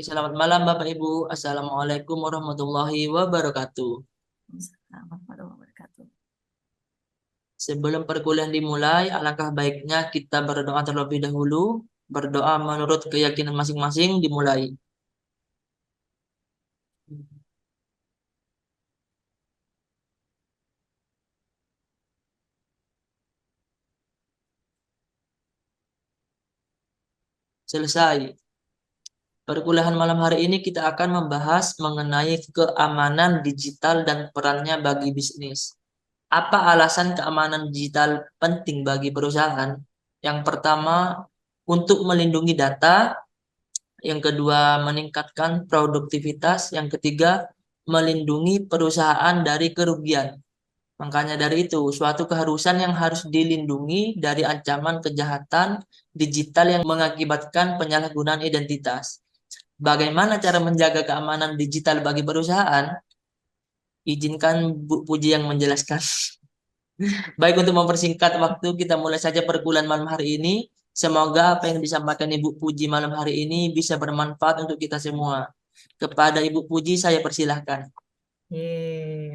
Selamat malam Bapak Ibu. Assalamualaikum warahmatullahi wabarakatuh. Warahmatullahi wabarakatuh. Sebelum perkuliahan dimulai, alangkah baiknya kita berdoa terlebih dahulu. Berdoa menurut keyakinan masing-masing dimulai. Selesai. Perkuliahan malam hari ini kita akan membahas mengenai keamanan digital dan perannya bagi bisnis. Apa alasan keamanan digital penting bagi perusahaan? Yang pertama, untuk melindungi data. Yang kedua, meningkatkan produktivitas. Yang ketiga, melindungi perusahaan dari kerugian. Makanya dari itu, suatu keharusan yang harus dilindungi dari ancaman kejahatan digital yang mengakibatkan penyalahgunaan identitas. Bagaimana cara menjaga keamanan digital bagi perusahaan? Izinkan Bu Puji yang menjelaskan. Baik, untuk mempersingkat waktu, kita mulai saja perkuliahan malam hari ini. Semoga apa yang disampaikan Ibu Puji malam hari ini bisa bermanfaat untuk kita semua. Kepada Ibu Puji, saya persilahkan.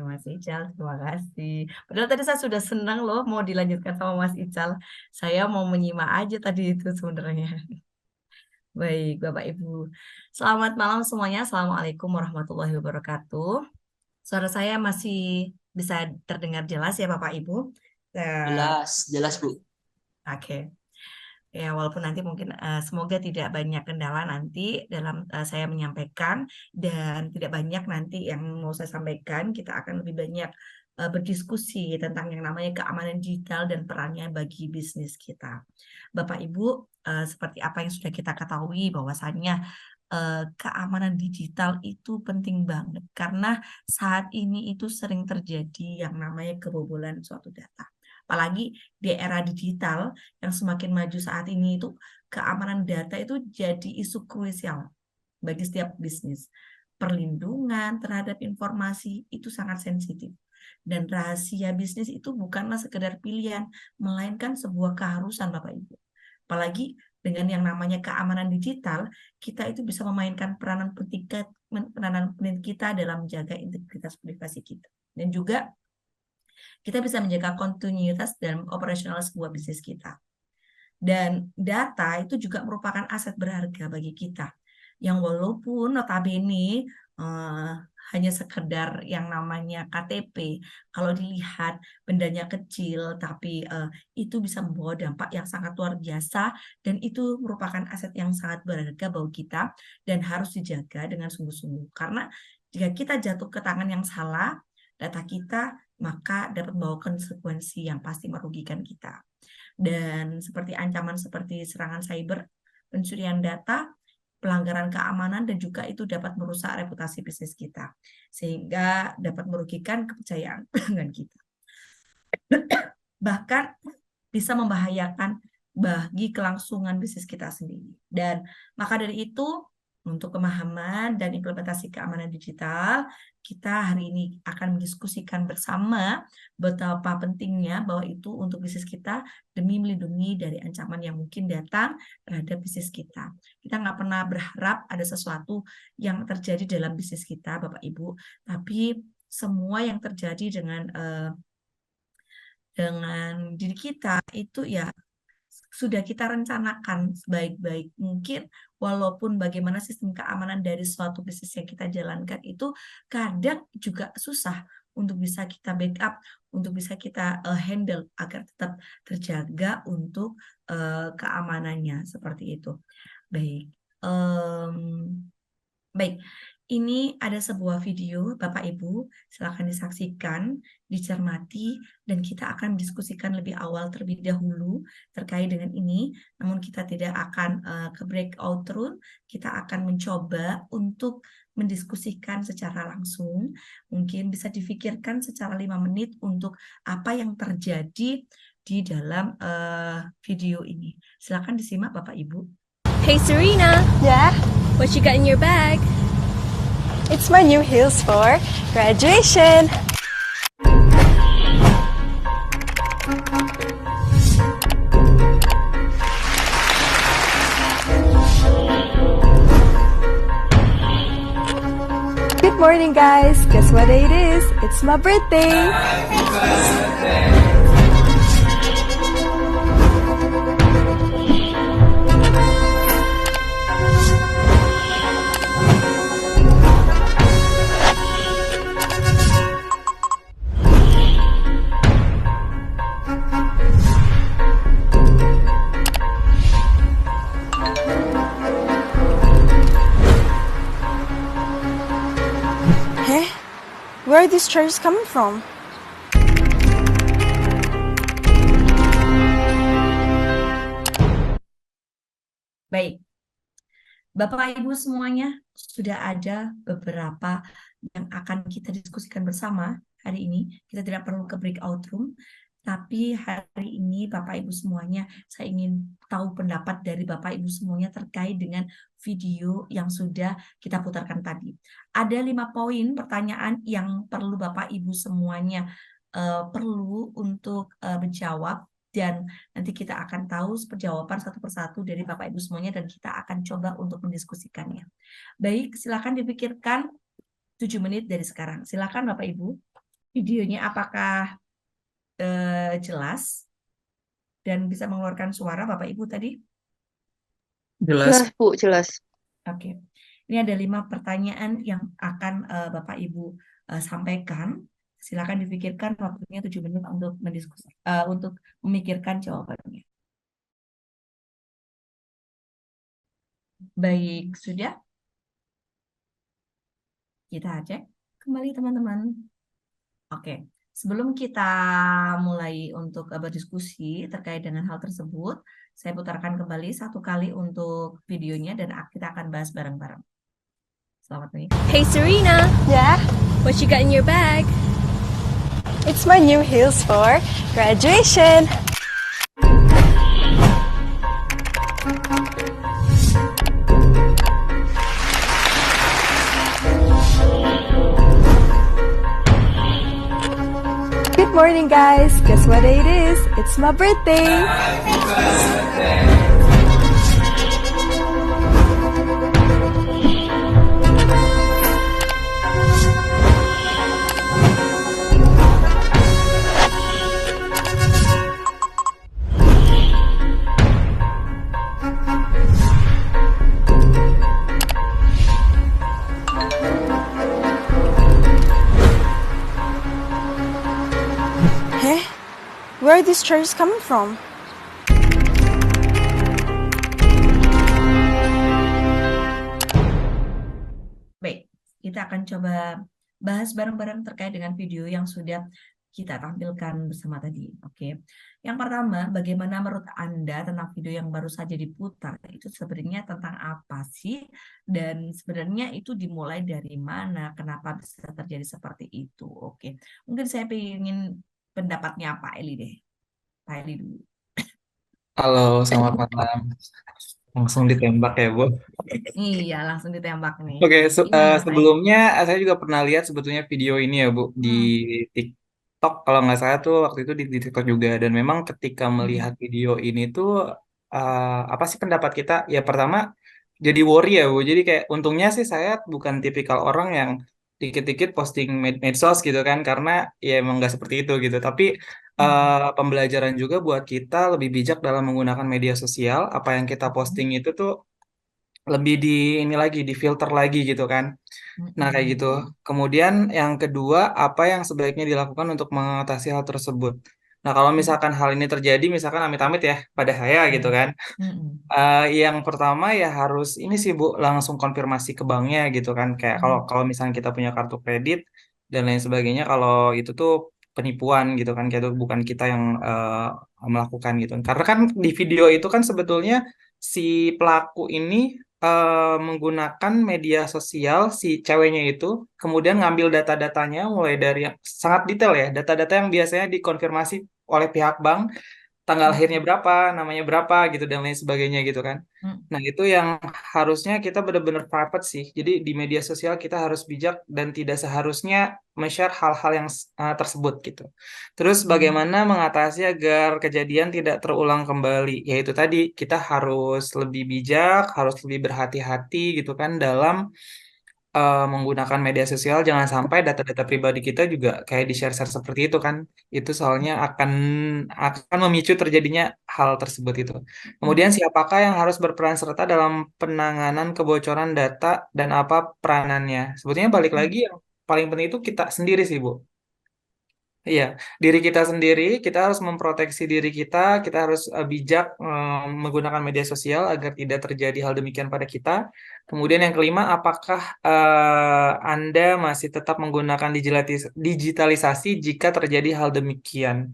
Mas Ical, terima kasih. Padahal tadi saya sudah senang loh mau dilanjutkan sama Mas Ical. Saya mau menyimak aja tadi itu sebenarnya. Baik, Bapak Ibu. Selamat malam semuanya. Assalamualaikum warahmatullahi wabarakatuh. Suara saya masih bisa terdengar jelas ya Bapak Ibu? Jelas, jelas Bu. Oke. Ya, walaupun nanti mungkin semoga tidak banyak kendala nanti dalam saya menyampaikan dan tidak banyak nanti yang mau saya sampaikan, kita akan lebih banyak berdiskusi tentang yang namanya keamanan digital dan perannya bagi bisnis kita. Bapak Ibu, seperti apa yang sudah kita ketahui bahwasannya keamanan digital itu penting banget karena saat ini itu sering terjadi yang namanya kebobolan suatu data. Apalagi di era digital yang semakin maju saat ini itu keamanan data itu jadi isu krusial bagi setiap bisnis. Perlindungan terhadap informasi itu sangat sensitif. Dan rahasia bisnis itu bukanlah sekedar pilihan, melainkan sebuah keharusan Bapak Ibu. Apalagi dengan yang namanya keamanan digital, kita itu bisa memainkan peranan penting kita dalam menjaga integritas privasi kita. Dan juga kita bisa menjaga kontinuitas dalam operasional sebuah bisnis kita. Dan data itu juga merupakan aset berharga bagi kita. Yang walaupun notabene hanya sekedar yang namanya KTP, kalau dilihat bendanya kecil, tapi itu bisa membawa dampak yang sangat luar biasa, dan itu merupakan aset yang sangat berharga bagi kita, dan harus dijaga dengan sungguh-sungguh. Karena jika kita jatuh ke tangan yang salah, data kita, maka dapat membawa konsekuensi yang pasti merugikan kita. Dan seperti ancaman seperti serangan cyber, pencurian data, pelanggaran keamanan, dan juga itu dapat merusak reputasi bisnis kita. Sehingga dapat merugikan kepercayaan pelanggan kita. Bahkan bisa membahayakan bagi kelangsungan bisnis kita sendiri. Dan maka dari itu, untuk pemahaman dan implementasi keamanan digital, kita hari ini akan mendiskusikan bersama betapa pentingnya bahwa itu untuk bisnis kita demi melindungi dari ancaman yang mungkin datang terhadap bisnis kita. Kita nggak pernah berharap ada sesuatu yang terjadi dalam bisnis kita, Bapak Ibu, tapi semua yang terjadi dengan diri kita itu ya sudah kita rencanakan sebaik-baik mungkin, walaupun bagaimana sistem keamanan dari suatu bisnis yang kita jalankan itu kadang juga susah untuk bisa kita backup, untuk bisa kita handle agar tetap terjaga untuk keamanannya seperti itu. Baik, baik. Ini ada sebuah video, Bapak Ibu, silakan disaksikan, dicermati, dan kita akan diskusikan lebih awal terlebih dahulu terkait dengan ini. Namun kita tidak akan ke breakout room, kita akan mencoba untuk mendiskusikan secara langsung. Mungkin bisa difikirkan secara 5 menit untuk apa yang terjadi di dalam video ini. Silakan disimak, Bapak Ibu. Hey Serena, Yeah, what you got in your bag? it's my new heels for graduation. morning, guys. Guess what day it is? It's my birthday. Huh? Where are these charges coming from? Baik, Bapak Ibu semuanya, sudah ada beberapa yang akan kita diskusikan bersama hari ini. Kita tidak perlu ke breakout room, tapi hari ini Bapak Ibu semuanya, saya ingin tahu pendapat dari Bapak Ibu semuanya terkait dengan video yang sudah kita putarkan tadi. Ada 5 poin pertanyaan yang perlu Bapak Ibu semuanya perlu untuk menjawab. Dan nanti kita akan tahu jawaban satu persatu dari Bapak Ibu semuanya dan kita akan coba untuk mendiskusikannya. Baik, silakan dipikirkan 7 menit dari sekarang. Silakan Bapak Ibu, videonya apakah jelas dan bisa mengeluarkan suara Bapak Ibu tadi? Jelas. Jelas, Bu, jelas. Oke. Ini ada 5 pertanyaan yang akan Bapak Ibu sampaikan. Silakan dipikirkan, waktunya 7 menit untuk mendiskusi, untuk memikirkan jawabannya. Baik, sudah? Kita cek kembali teman-teman. Oke, sebelum kita mulai untuk berdiskusi terkait dengan hal tersebut, saya putarkan kembali 1 kali untuk videonya dan kita akan bahas bareng-bareng. Selamat menikmati. Hey Serena, Yeah, what you got in your bag? it's my new heels for graduation. Good morning, guys. Guess what day it is? It's my birthday. Huh? Where are these charges coming from? Baik, kita akan coba bahas bareng-bareng terkait dengan video yang sudah kita tampilkan bersama tadi. Oke. Yang pertama, bagaimana menurut Anda tentang video yang baru saja diputar? Itu sebenarnya tentang apa sih? Dan sebenarnya itu dimulai dari mana? Kenapa bisa terjadi seperti itu? Oke. Mungkin saya ingin pendapatnya Pak Eli deh. Pak Eli dulu. Halo, selamat malam. Langsung ditembak ya, Bu. Iya, langsung ditembak nih. Oke, Gimana, Pak Eli? sebelumnya saya juga pernah lihat sebetulnya video ini ya, Bu, di TikTok. Kalau nggak salah tuh waktu itu di TikTok juga. Dan memang ketika melihat video ini tuh, apa sih pendapat kita? Ya pertama, jadi worry ya, Bu. Jadi kayak untungnya sih saya bukan tipikal orang yang dikit-dikit posting medsos gitu kan. Karena ya emang nggak seperti itu gitu. Tapi pembelajaran juga buat kita lebih bijak dalam menggunakan media sosial. Apa yang kita posting itu tuh lebih ini lagi, difilter lagi gitu kan. Nah, kayak gitu. Kemudian yang kedua, apa yang sebaiknya dilakukan untuk mengatasi hal tersebut. Nah, kalau misalkan hal ini terjadi, misalkan amit-amit ya, pada saya gitu kan. Yang pertama ya harus ini sih Bu, langsung konfirmasi ke banknya gitu kan. Kayak kalau misalnya kita punya kartu kredit dan lain sebagainya, kalau itu tuh penipuan gitu kan, kayak itu bukan kita yang melakukan gitu. Karena kan di video itu kan sebetulnya si pelaku ini menggunakan media sosial si ceweknya itu, kemudian ngambil data-datanya mulai dari yang sangat detail ya, data-data yang biasanya dikonfirmasi oleh pihak bank, tanggal lahirnya berapa, namanya berapa gitu dan lain sebagainya gitu kan. Nah, itu yang harusnya kita benar-benar private sih. Jadi di media sosial kita harus bijak dan tidak seharusnya men-share hal-hal yang tersebut gitu. Terus bagaimana mengatasi agar kejadian tidak terulang kembali? Yaitu tadi kita harus lebih bijak, harus lebih berhati-hati gitu kan dalam menggunakan media sosial, jangan sampai data-data pribadi kita juga kayak di-share-share seperti itu kan. Itu soalnya akan memicu terjadinya hal tersebut itu. Kemudian siapakah yang harus berperan serta dalam penanganan kebocoran data dan apa peranannya? Sebetulnya balik lagi yang paling penting itu kita sendiri sih, Bu. Iya, diri kita sendiri, kita harus memproteksi diri kita harus bijak menggunakan media sosial agar tidak terjadi hal demikian pada kita. Kemudian yang kelima, apakah Anda masih tetap menggunakan digitalisasi jika terjadi hal demikian?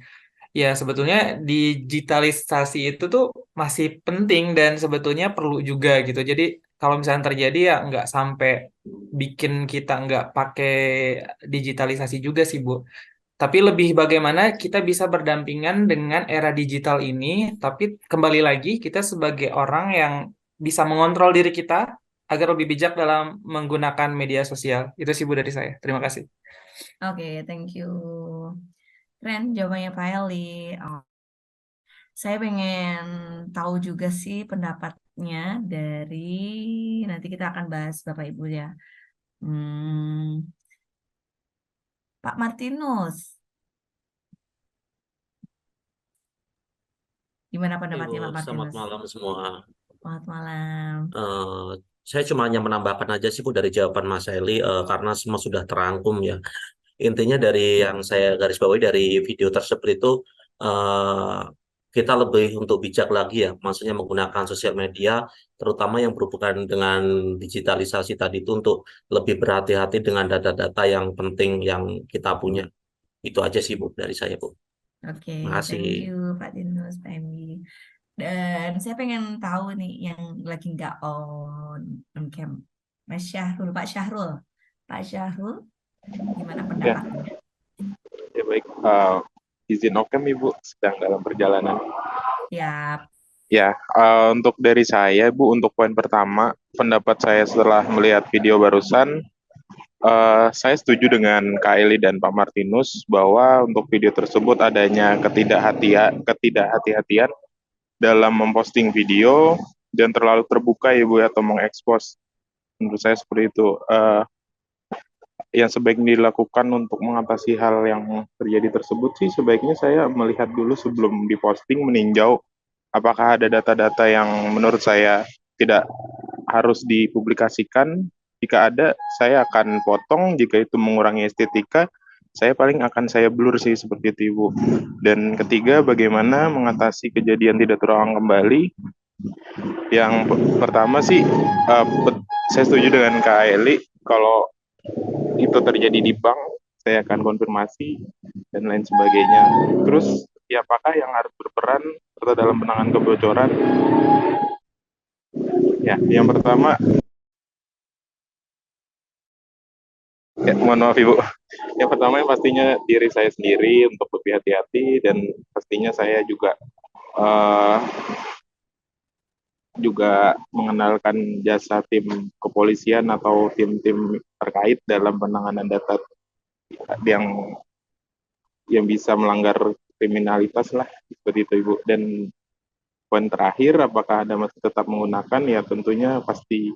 Ya, sebetulnya digitalisasi itu tuh masih penting dan sebetulnya perlu juga gitu. Jadi kalau misalnya terjadi ya nggak sampai bikin kita nggak pakai digitalisasi juga sih, Bu. Tapi lebih bagaimana kita bisa berdampingan dengan era digital ini, tapi kembali lagi kita sebagai orang yang bisa mengontrol diri kita agar lebih bijak dalam menggunakan media sosial. Itu sih Bu dari saya. Terima kasih. Oke, thank you. Keren jawabannya Pak Eli. Oh, saya pengen tahu juga sih pendapatnya dari, nanti kita akan bahas Bapak Ibu ya. Pak Martinus, gimana pendapatnya Pak Ibu, selamat Martinus? malam semua. Selamat malam. Eh, saya cuma hanya menambahkan aja sih Bu dari jawaban Mas Eli karena semua sudah terangkum ya. Intinya dari yang saya garis bawahi dari video tersebut itu eh, kita lebih untuk bijak lagi ya, maksudnya menggunakan sosial media, terutama yang berhubungan dengan digitalisasi tadi itu untuk lebih berhati-hati dengan data-data yang penting yang kita punya. Itu aja sih Bu dari saya Bu. Oke, Terima kasih. thank you Pak Dinus, Pak Embi. Dan saya pengen tahu nih yang lagi nggak on cam, Mas Syahrul, Pak Syahrul. Pak Syahrul, gimana Ya, pendapatnya? ya baik. Izin oke Ibu, sedang dalam perjalanan. Siap. Ya, untuk dari saya Bu, untuk poin pertama, pendapat saya setelah melihat video barusan, saya setuju dengan Kak Eli dan Pak Martinus bahwa untuk video tersebut adanya ketidakhati-hatian dalam memposting video dan terlalu terbuka ya Bu atau mengekspos. Menurut saya seperti itu. Yang sebaiknya dilakukan untuk mengatasi hal yang terjadi tersebut sih sebaiknya saya melihat dulu sebelum diposting, meninjau apakah ada data-data yang menurut saya tidak harus dipublikasikan. Jika ada, saya akan potong. Jika itu mengurangi estetika, saya paling akan saya blur sih seperti itu Ibu. Dan ketiga, bagaimana mengatasi kejadian tidak terulang kembali. Yang pertama sih, saya setuju dengan Kak Eli, kalau itu terjadi di bank, saya akan konfirmasi dan lain sebagainya. Terus, siapakah yang harus berperan serta dalam penanganan kebocoran? Ya, yang pertama, ya, mohon maaf Ibu. Yang pertama yang pastinya diri saya sendiri untuk lebih hati-hati dan pastinya saya juga mengenalkan jasa tim kepolisian atau tim-tim terkait dalam penanganan data yang bisa melanggar kriminalitas lah seperti itu Ibu. Dan poin terakhir, apakah Anda masih tetap menggunakan? Ya tentunya pasti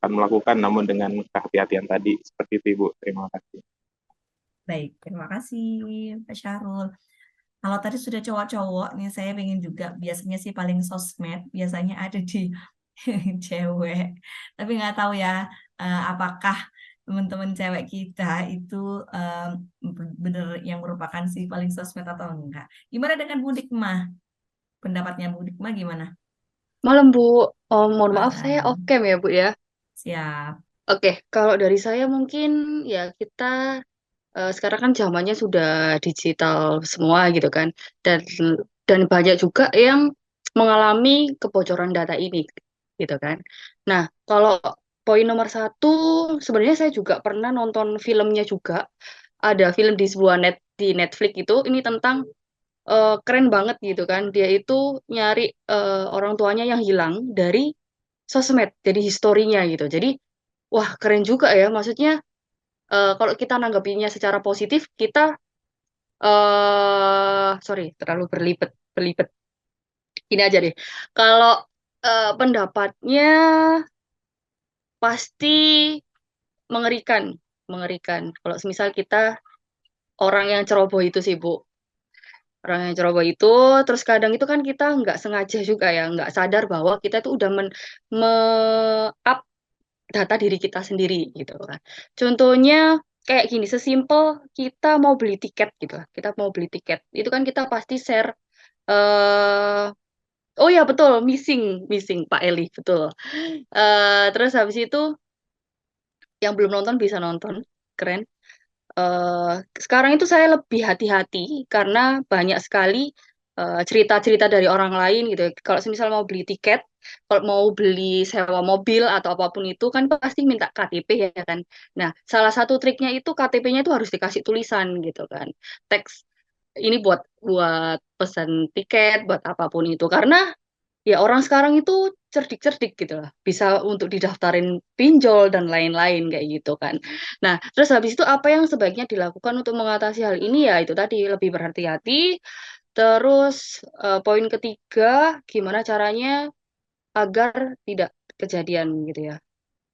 akan melakukan, namun dengan kehati-hatian tadi seperti itu Ibu. Terima kasih. Baik, terima kasih Pak Syahrul. Kalau tadi sudah cowok-cowok, nih saya pengen juga, biasanya sih paling sosmed, biasanya ada di cewek. Tapi nggak tahu ya, apakah teman-teman cewek kita itu benar yang merupakan si paling sosmed atau enggak. Gimana dengan Bu Dikmah? Pendapatnya Bu Dikmah gimana? Malam Bu, mohon maaf saya Malam. off cam ya Bu ya. Siap. Oke, kalau dari saya mungkin ya kita sekarang kan zamannya sudah digital semua gitu kan, dan banyak juga yang mengalami kebocoran data ini gitu kan. Nah, kalau poin nomor satu, sebenarnya saya juga pernah nonton filmnya juga. Ada film di di Netflix itu, ini tentang keren banget gitu kan. Dia itu nyari orang tuanya yang hilang dari sosmed, jadi historinya gitu. Jadi, wah keren juga ya. Maksudnya kalau kita nanggapinya secara positif, kita sorry terlalu berlibet berlibet. Ini aja deh. Kalau pendapatnya pasti mengerikan, mengerikan. Kalau misal kita orang yang ceroboh itu sih, Bu. Orang yang ceroboh itu, terus kadang itu kan kita nggak sengaja juga ya, nggak sadar bahwa kita tuh udah up data diri kita sendiri gitu kan. Contohnya kayak gini, sesimpel kita mau beli tiket gitu. Kita mau beli tiket, itu kan kita pasti share. eh oh ya betul, missing, missing Pak Eli betul. Terus habis itu yang belum nonton bisa nonton, keren. Sekarang itu saya lebih hati-hati karena banyak sekali cerita-cerita dari orang lain gitu ya. Kalau misal mau beli tiket, kalau mau beli sewa mobil atau apapun itu kan pasti minta KTP ya kan. Nah, salah satu triknya itu KTP-nya itu harus dikasih tulisan gitu kan. Teks ini buat buat pesan tiket, buat apapun itu. Karena ya orang sekarang itu cerdik-cerdik gitu lah, bisa untuk didaftarin pinjol dan lain-lain kayak gitu kan. Nah, terus habis itu apa yang sebaiknya dilakukan untuk mengatasi hal ini ya itu tadi lebih berhati-hati. Terus poin ketiga, gimana caranya agar tidak kejadian gitu ya.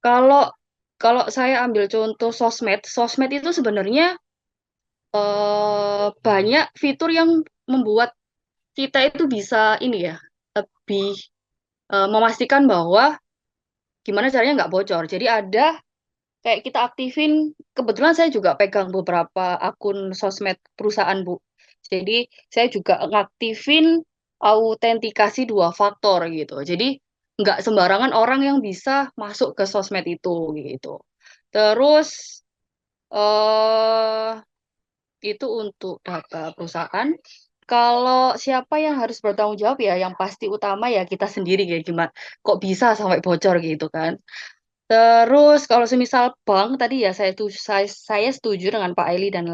Kalau kalau saya ambil contoh sosmed, sosmed itu sebenarnya banyak fitur yang membuat kita itu bisa ini ya lebih memastikan bahwa gimana caranya nggak bocor. Jadi ada kayak kita aktifin, kebetulan saya juga pegang beberapa akun sosmed perusahaan, Bu. Jadi saya juga ngaktifin autentikasi 2 faktor gitu. Jadi nggak sembarangan orang yang bisa masuk ke sosmed itu gitu. Terus eh itu untuk data perusahaan. Kalau siapa yang harus bertanggung jawab ya, yang pasti utama ya kita sendiri ya gimana kok bisa sampai bocor gitu kan. Terus kalau semisal bank tadi ya saya setuju dengan Pak Eli dan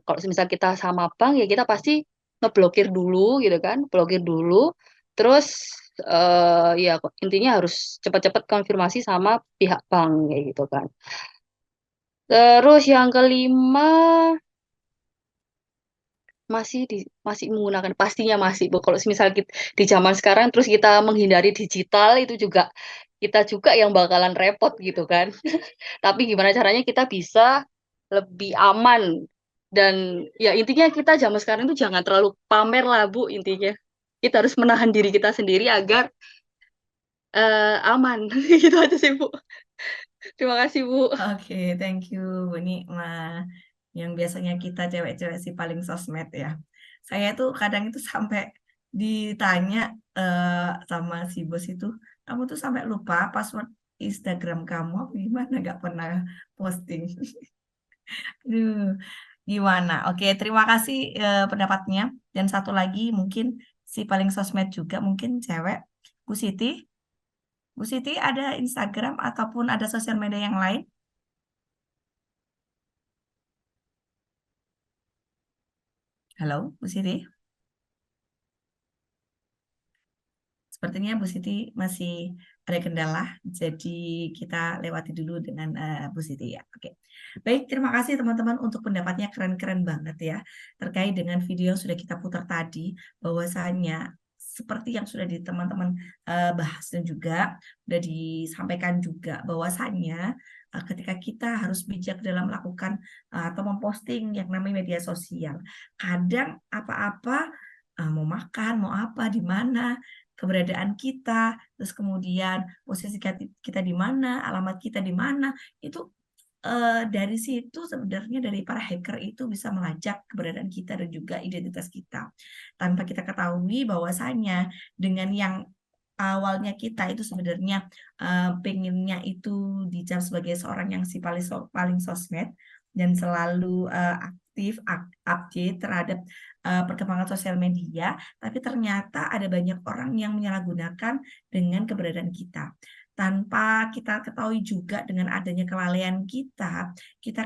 kalau semisal kita sama bank ya kita pasti ngeblokir dulu gitu kan, blokir dulu. Terus ya intinya harus cepat-cepat konfirmasi sama pihak bank kayak gitu kan. Terus yang kelima masih menggunakan pastinya masih Bu. Kalau misal kita, di zaman sekarang terus kita menghindari digital itu juga kita juga yang bakalan repot gitu kan. Tapi gimana caranya kita bisa lebih aman dan ya intinya kita zaman sekarang itu jangan terlalu pamer lah Bu intinya. Kita harus menahan diri kita sendiri agar aman. Gitu aja sih Bu. Terima kasih Bu. Oke, thank you Bu Nikma. Yang biasanya kita cewek-cewek sih paling sosmed ya. Saya tuh kadang itu sampai ditanya sama si bos itu, kamu tuh sampai lupa password Instagram kamu apa gimana? Gak pernah posting. Aduh, gimana? Oke, terima kasih pendapatnya. Dan satu lagi mungkin si paling sosmed juga mungkin cewek, Bu Siti. Bu Siti ada Instagram ataupun ada sosial media yang lain? Halo, Bu Siti. Sepertinya Bu Siti masih ada kendala, jadi kita lewati dulu dengan Bu Siti ya. Oke, baik, terima kasih teman-teman untuk pendapatnya keren-keren banget ya terkait dengan video yang sudah kita putar tadi, bahwasannya seperti yang sudah di teman-teman bahas dan juga sudah disampaikan juga bahwasannya ketika kita harus bijak dalam melakukan atau memposting yang namanya media sosial, kadang apa-apa mau makan, mau apa, di mana keberadaan kita, terus kemudian posisi kita di mana, alamat kita di mana, itu dari situ sebenarnya dari para hacker itu bisa melacak keberadaan kita dan juga identitas kita. Tanpa kita ketahui bahwasanya dengan yang awalnya kita itu sebenarnya pengennya itu dicap sebagai seorang yang si paling sosmed dan selalu aktif, update terhadap perkembangan sosial media, tapi ternyata ada banyak orang yang menyalahgunakan dengan keberadaan kita. Tanpa kita ketahui juga dengan adanya kelalaian kita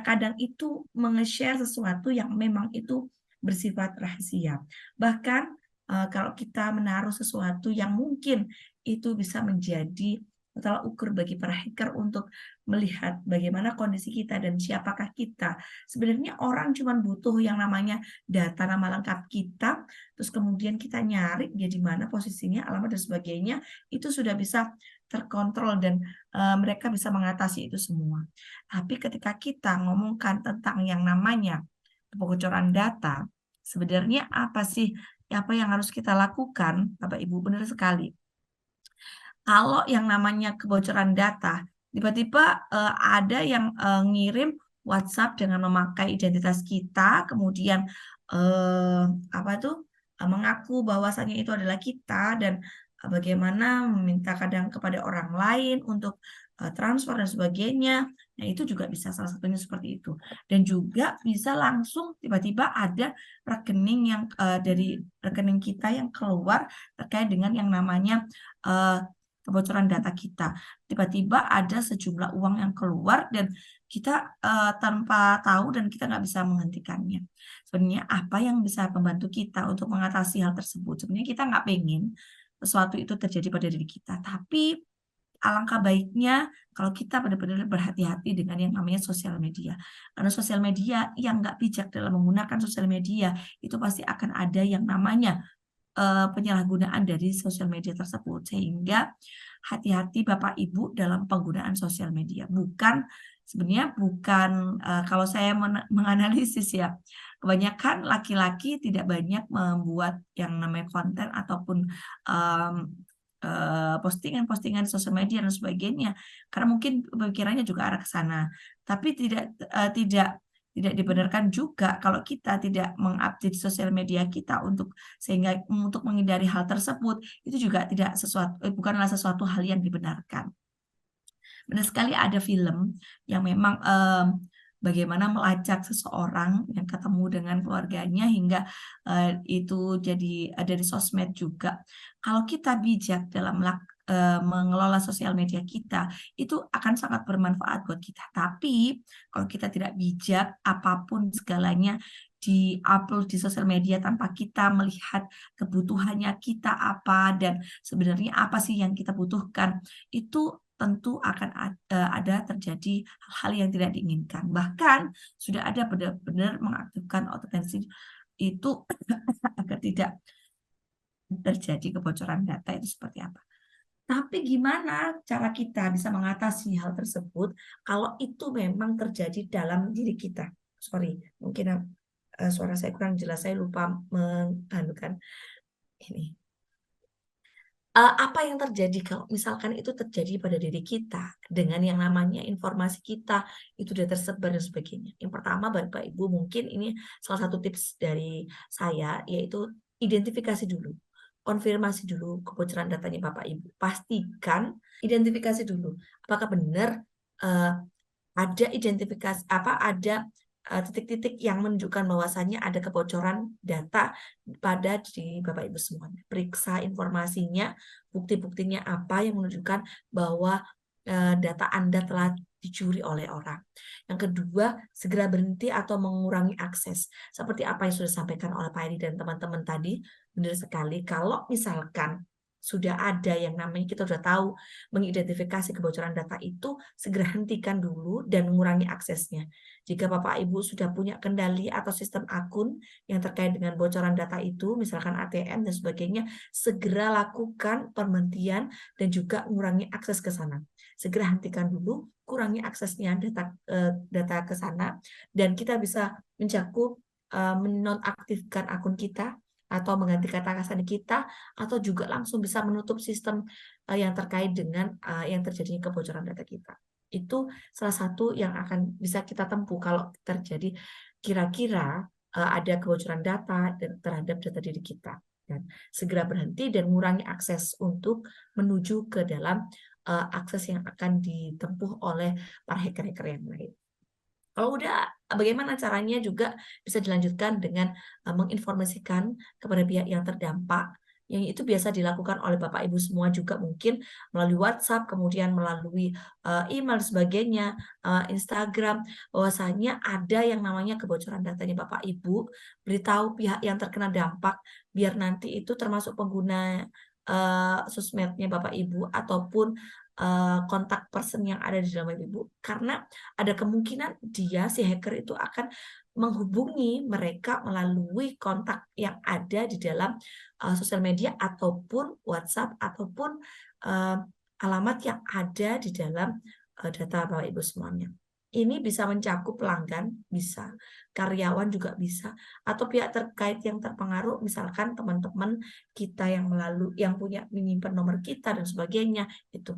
kadang itu menge-share sesuatu yang memang itu bersifat rahasia. Bahkan kalau kita menaruh sesuatu yang mungkin itu bisa menjadi tolak ukur bagi para hacker untuk melihat bagaimana kondisi kita dan siapakah kita. Sebenarnya orang cuma butuh yang namanya data nama lengkap kita, terus kemudian kita nyari dia di mana posisinya, alamat dan sebagainya, itu sudah bisa terkontrol dan mereka bisa mengatasi itu semua. Tapi ketika kita ngomongkan tentang yang namanya kebocoran data, sebenarnya apa sih apa yang harus kita lakukan, Bapak Ibu? Benar sekali. Kalau yang namanya kebocoran data, tiba-tiba ada yang ngirim WhatsApp dengan memakai identitas kita, kemudian mengaku bahwasannya itu adalah kita dan bagaimana meminta kadang kepada orang lain untuk transfer dan sebagainya. Nah, itu juga bisa salah satunya seperti itu. Dan juga bisa langsung tiba-tiba ada rekening yang dari rekening kita yang keluar terkait dengan yang namanya kebocoran data kita. Tiba-tiba ada sejumlah uang yang keluar dan kita tanpa tahu dan kita nggak bisa menghentikannya. Sebenarnya apa yang bisa membantu kita untuk mengatasi hal tersebut? Sebenarnya kita nggak pengen sesuatu itu terjadi pada diri kita, tapi alangkah baiknya kalau kita benar-benar berhati-hati dengan yang namanya sosial media. Karena sosial media yang nggak bijak dalam menggunakan sosial media, itu pasti akan ada yang namanya penyalahgunaan dari sosial media tersebut. Sehingga hati-hati Bapak Ibu dalam penggunaan sosial media. Sebenarnya bukan kalau saya menganalisis ya, kebanyakan laki-laki tidak banyak membuat yang namanya konten ataupun postingan-postingan di sosial media dan sebagainya, karena mungkin pemikirannya juga arah ke sana. Tapi tidak dibenarkan juga kalau kita tidak mengupdate sosial media kita untuk menghindari hal tersebut, itu juga bukanlah sesuatu hal yang dibenarkan. Benar sekali ada film yang memang bagaimana melacak seseorang yang ketemu dengan keluarganya hingga itu jadi ada di sosmed juga. Kalau kita bijak dalam mengelola sosial media kita, itu akan sangat bermanfaat buat kita. Tapi kalau kita tidak bijak, apapun segalanya di-upload di sosial media tanpa kita melihat kebutuhannya kita apa dan sebenarnya apa sih yang kita butuhkan, itu tentu akan ada terjadi hal-hal yang tidak diinginkan. Bahkan sudah ada benar-benar mengaktifkan autotensi itu agar tidak terjadi kebocoran data itu seperti apa. Tapi gimana cara kita bisa mengatasi hal tersebut kalau itu memang terjadi dalam diri kita? Sorry, mungkin suara saya kurang jelas, saya lupa menganukan ini. Apa yang terjadi kalau misalkan itu terjadi pada diri kita dengan yang namanya informasi kita itu sudah tersebar dan sebagainya. Yang pertama, Bapak Ibu, mungkin ini salah satu tips dari saya, yaitu identifikasi dulu. Konfirmasi dulu kebocoran datanya Bapak Ibu. Pastikan identifikasi dulu apakah benar ada identifikasi ada titik-titik yang menunjukkan bahwasannya ada kebocoran data pada diri Bapak Ibu semuanya. Periksa informasinya, bukti-buktinya apa yang menunjukkan bahwa data Anda telah dicuri oleh orang. Yang kedua, segera berhenti atau mengurangi akses. Seperti apa yang sudah disampaikan oleh Pak Edi dan teman-teman tadi, benar sekali. Kalau misalkan sudah ada yang namanya kita sudah tahu mengidentifikasi kebocoran data itu, segera hentikan dulu dan mengurangi aksesnya. Jika Bapak Ibu sudah punya kendali atau sistem akun yang terkait dengan bocoran data itu, misalkan ATM dan sebagainya, segera lakukan penghentian dan juga mengurangi akses ke sana. Segera hentikan dulu, kurangi aksesnya data ke sana, dan kita bisa mencakup menonaktifkan akun kita atau mengganti kata sandi kita, atau juga langsung bisa menutup sistem yang terkait dengan yang terjadinya kebocoran data kita. Itu salah satu yang akan bisa kita tempuh kalau terjadi kira-kira ada kebocoran data terhadap data diri kita. Dan segera berhenti dan mengurangi akses untuk menuju ke dalam akses yang akan ditempuh oleh para hacker-hacker yang lain. Kalau udah, bagaimana caranya juga bisa dilanjutkan dengan menginformasikan kepada pihak yang terdampak, yang itu biasa dilakukan oleh Bapak Ibu semua juga, mungkin melalui WhatsApp, kemudian melalui email sebagainya, Instagram, bahwasanya ada yang namanya kebocoran datanya Bapak Ibu, beritahu pihak yang terkena dampak, biar nanti itu termasuk pengguna sosmednya Bapak Ibu ataupun kontak person yang ada di dalam Ibu, karena ada kemungkinan dia si hacker itu akan menghubungi mereka melalui kontak yang ada di dalam sosial media ataupun WhatsApp ataupun alamat yang ada di dalam data Bapak Ibu semuanya. Ini bisa mencakup pelanggan, bisa, karyawan juga bisa, atau pihak terkait yang terpengaruh, misalkan teman-teman kita yang punya menyimpan nomor kita dan sebagainya itu.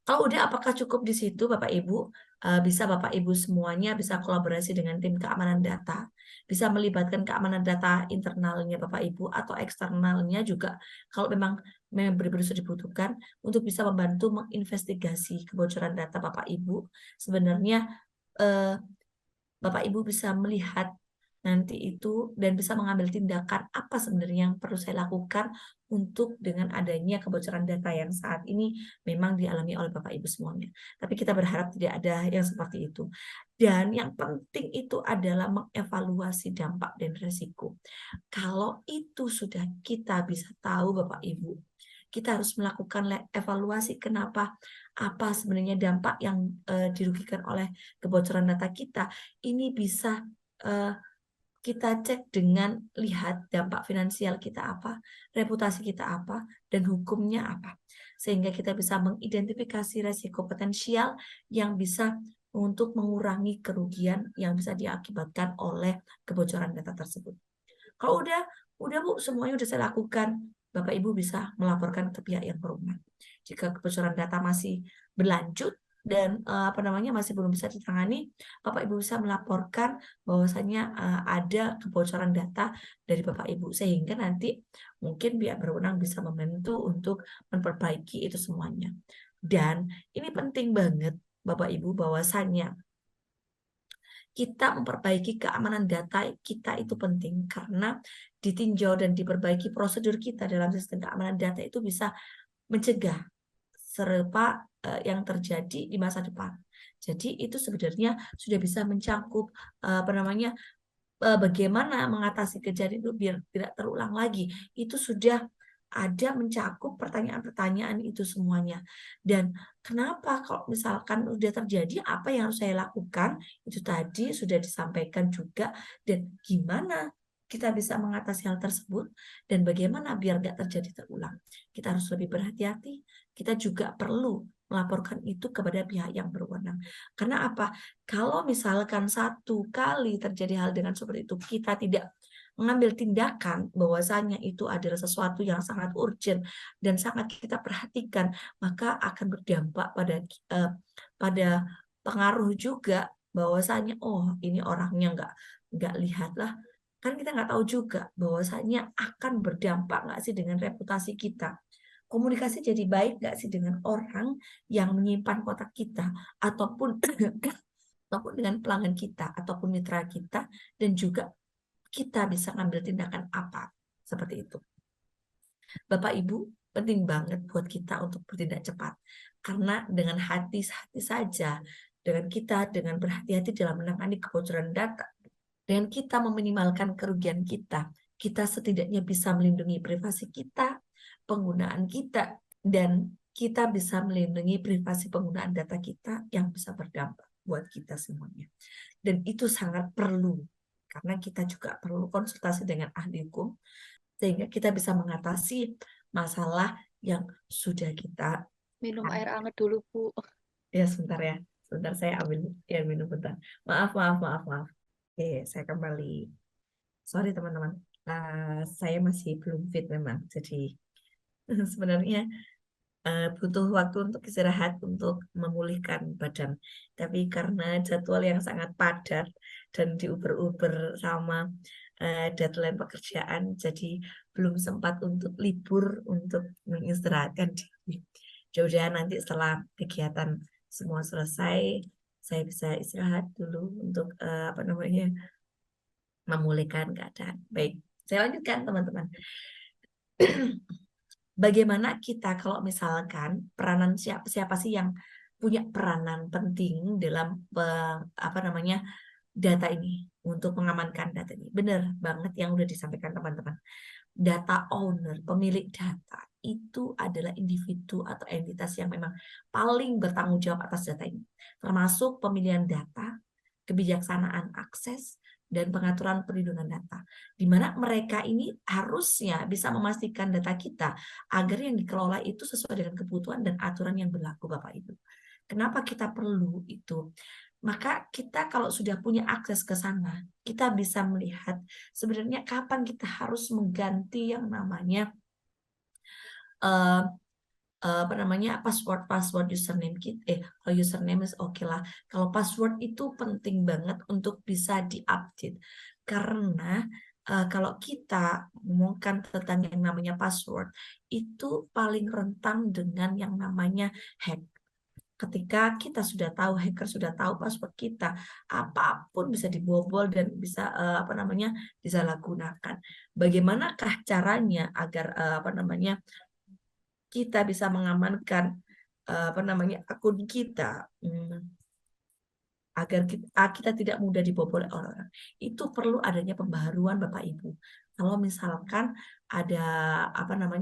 Kalau udah, apakah cukup di situ Bapak Ibu? Bisa Bapak Ibu semuanya bisa kolaborasi dengan tim keamanan data, bisa melibatkan keamanan data internalnya Bapak Ibu atau eksternalnya juga kalau memang benar-benar sudah dibutuhkan untuk bisa membantu menginvestigasi kebocoran data Bapak Ibu. Sebenarnya Bapak Ibu bisa melihat nanti itu dan bisa mengambil tindakan apa sebenarnya yang perlu saya lakukan untuk dengan adanya kebocoran data yang saat ini memang dialami oleh Bapak Ibu semuanya. Tapi kita berharap tidak ada yang seperti itu. Dan yang penting itu adalah mengevaluasi dampak dan resiko. Kalau itu sudah kita bisa tahu Bapak Ibu, kita harus melakukan evaluasi kenapa, apa sebenarnya dampak yang dirugikan oleh kebocoran data kita. Ini bisa kita cek dengan lihat dampak finansial kita apa, reputasi kita apa, dan hukumnya apa. Sehingga kita bisa mengidentifikasi resiko potensial yang bisa untuk mengurangi kerugian yang bisa diakibatkan oleh kebocoran data tersebut. Kalau udah Bu, semuanya udah saya lakukan, Bapak Ibu bisa melaporkan ke pihak yang berwenang. Jika kebocoran data masih berlanjut dan masih belum bisa ditangani, Bapak Ibu bisa melaporkan bahwasanya ada kebocoran data dari Bapak Ibu, sehingga nanti mungkin pihak berwenang bisa membantu untuk memperbaiki itu semuanya. Dan ini penting banget Bapak Ibu, bahwasanya kita memperbaiki keamanan data kita itu penting, karena ditinjau dan diperbaiki prosedur kita dalam sistem keamanan data itu bisa mencegah serupa yang terjadi di masa depan. Jadi itu sebenarnya sudah bisa mencakup bagaimana mengatasi kejadian itu biar tidak terulang lagi. Itu sudah ada mencakup pertanyaan-pertanyaan itu semuanya. Dan kenapa kalau misalkan sudah terjadi, apa yang harus saya lakukan? Itu tadi sudah disampaikan juga. Dan gimana kita bisa mengatasi hal tersebut dan bagaimana biar nggak terjadi terulang. Kita harus lebih berhati-hati. Kita juga perlu melaporkan itu kepada pihak yang berwenang. Karena apa? Kalau misalkan satu kali terjadi hal dengan seperti itu, kita tidak mengambil tindakan bahwasanya itu adalah sesuatu yang sangat urgent dan sangat kita perhatikan, maka akan berdampak pada pengaruh juga bahwasanya ini orangnya nggak lihat lah. Kan kita nggak tahu juga bahwasanya akan berdampak nggak sih dengan reputasi kita. Komunikasi jadi baik nggak sih dengan orang yang menyimpan kontak kita ataupun dengan pelanggan kita ataupun mitra kita, dan juga kita bisa ngambil tindakan apa seperti itu. Bapak Ibu, penting banget buat kita untuk bertindak cepat, karena dengan hati-hati saja, dengan berhati-hati dalam menangani kebocoran data, dengan kita meminimalkan kerugian kita setidaknya bisa melindungi privasi kita, penggunaan kita, dan kita bisa melindungi privasi penggunaan data kita yang bisa berdampak buat kita semuanya. Dan itu sangat perlu, karena kita juga perlu konsultasi dengan ahli hukum, sehingga kita bisa mengatasi masalah yang sudah kita Minum air hangat dulu, Bu. Ya, sebentar ya. Sebentar saya ambil air minum bentar. Maaf. Oke, saya kembali. Sorry teman-teman. Saya masih belum fit memang. Jadi sebenarnya butuh waktu untuk istirahat, untuk memulihkan badan. Tapi karena jadwal yang sangat padat dan diuber-uber sama deadline pekerjaan, jadi belum sempat untuk libur, untuk mengistirahatkan diri. Mudah-mudahan nanti setelah kegiatan semua selesai, saya bisa istirahat dulu untuk memulihkan keadaan. Baik, saya lanjutkan teman-teman. Bagaimana kita kalau misalkan peranan siapa sih yang punya peranan penting dalam data ini, untuk mengamankan data ini? Benar banget yang udah disampaikan teman-teman. Data owner, pemilik data itu adalah individu atau entitas yang memang paling bertanggung jawab atas data ini, termasuk pemilihan data, kebijaksanaan akses, dan pengaturan perlindungan data, di mana mereka ini harusnya bisa memastikan data kita agar yang dikelola itu sesuai dengan kebutuhan dan aturan yang berlaku, Bapak Ibu. Kenapa kita perlu itu? Maka kita kalau sudah punya akses ke sana, kita bisa melihat sebenarnya kapan kita harus mengganti yang namanya password username kita. Kalau username oke lah. Kalau password itu penting banget untuk bisa diupdate, karena kalau kita ngomongkan tentang yang namanya password itu paling rentan dengan yang namanya hack. Ketika kita sudah tahu, hacker sudah tahu password kita, apapun bisa dibobol dan bisa disalahgunakan. Bagaimanakah caranya agar kita bisa mengamankan akun kita agar kita tidak mudah dibobol oleh orang? Itu perlu adanya pembaharuan, Bapak Ibu. Kalau misalkan ada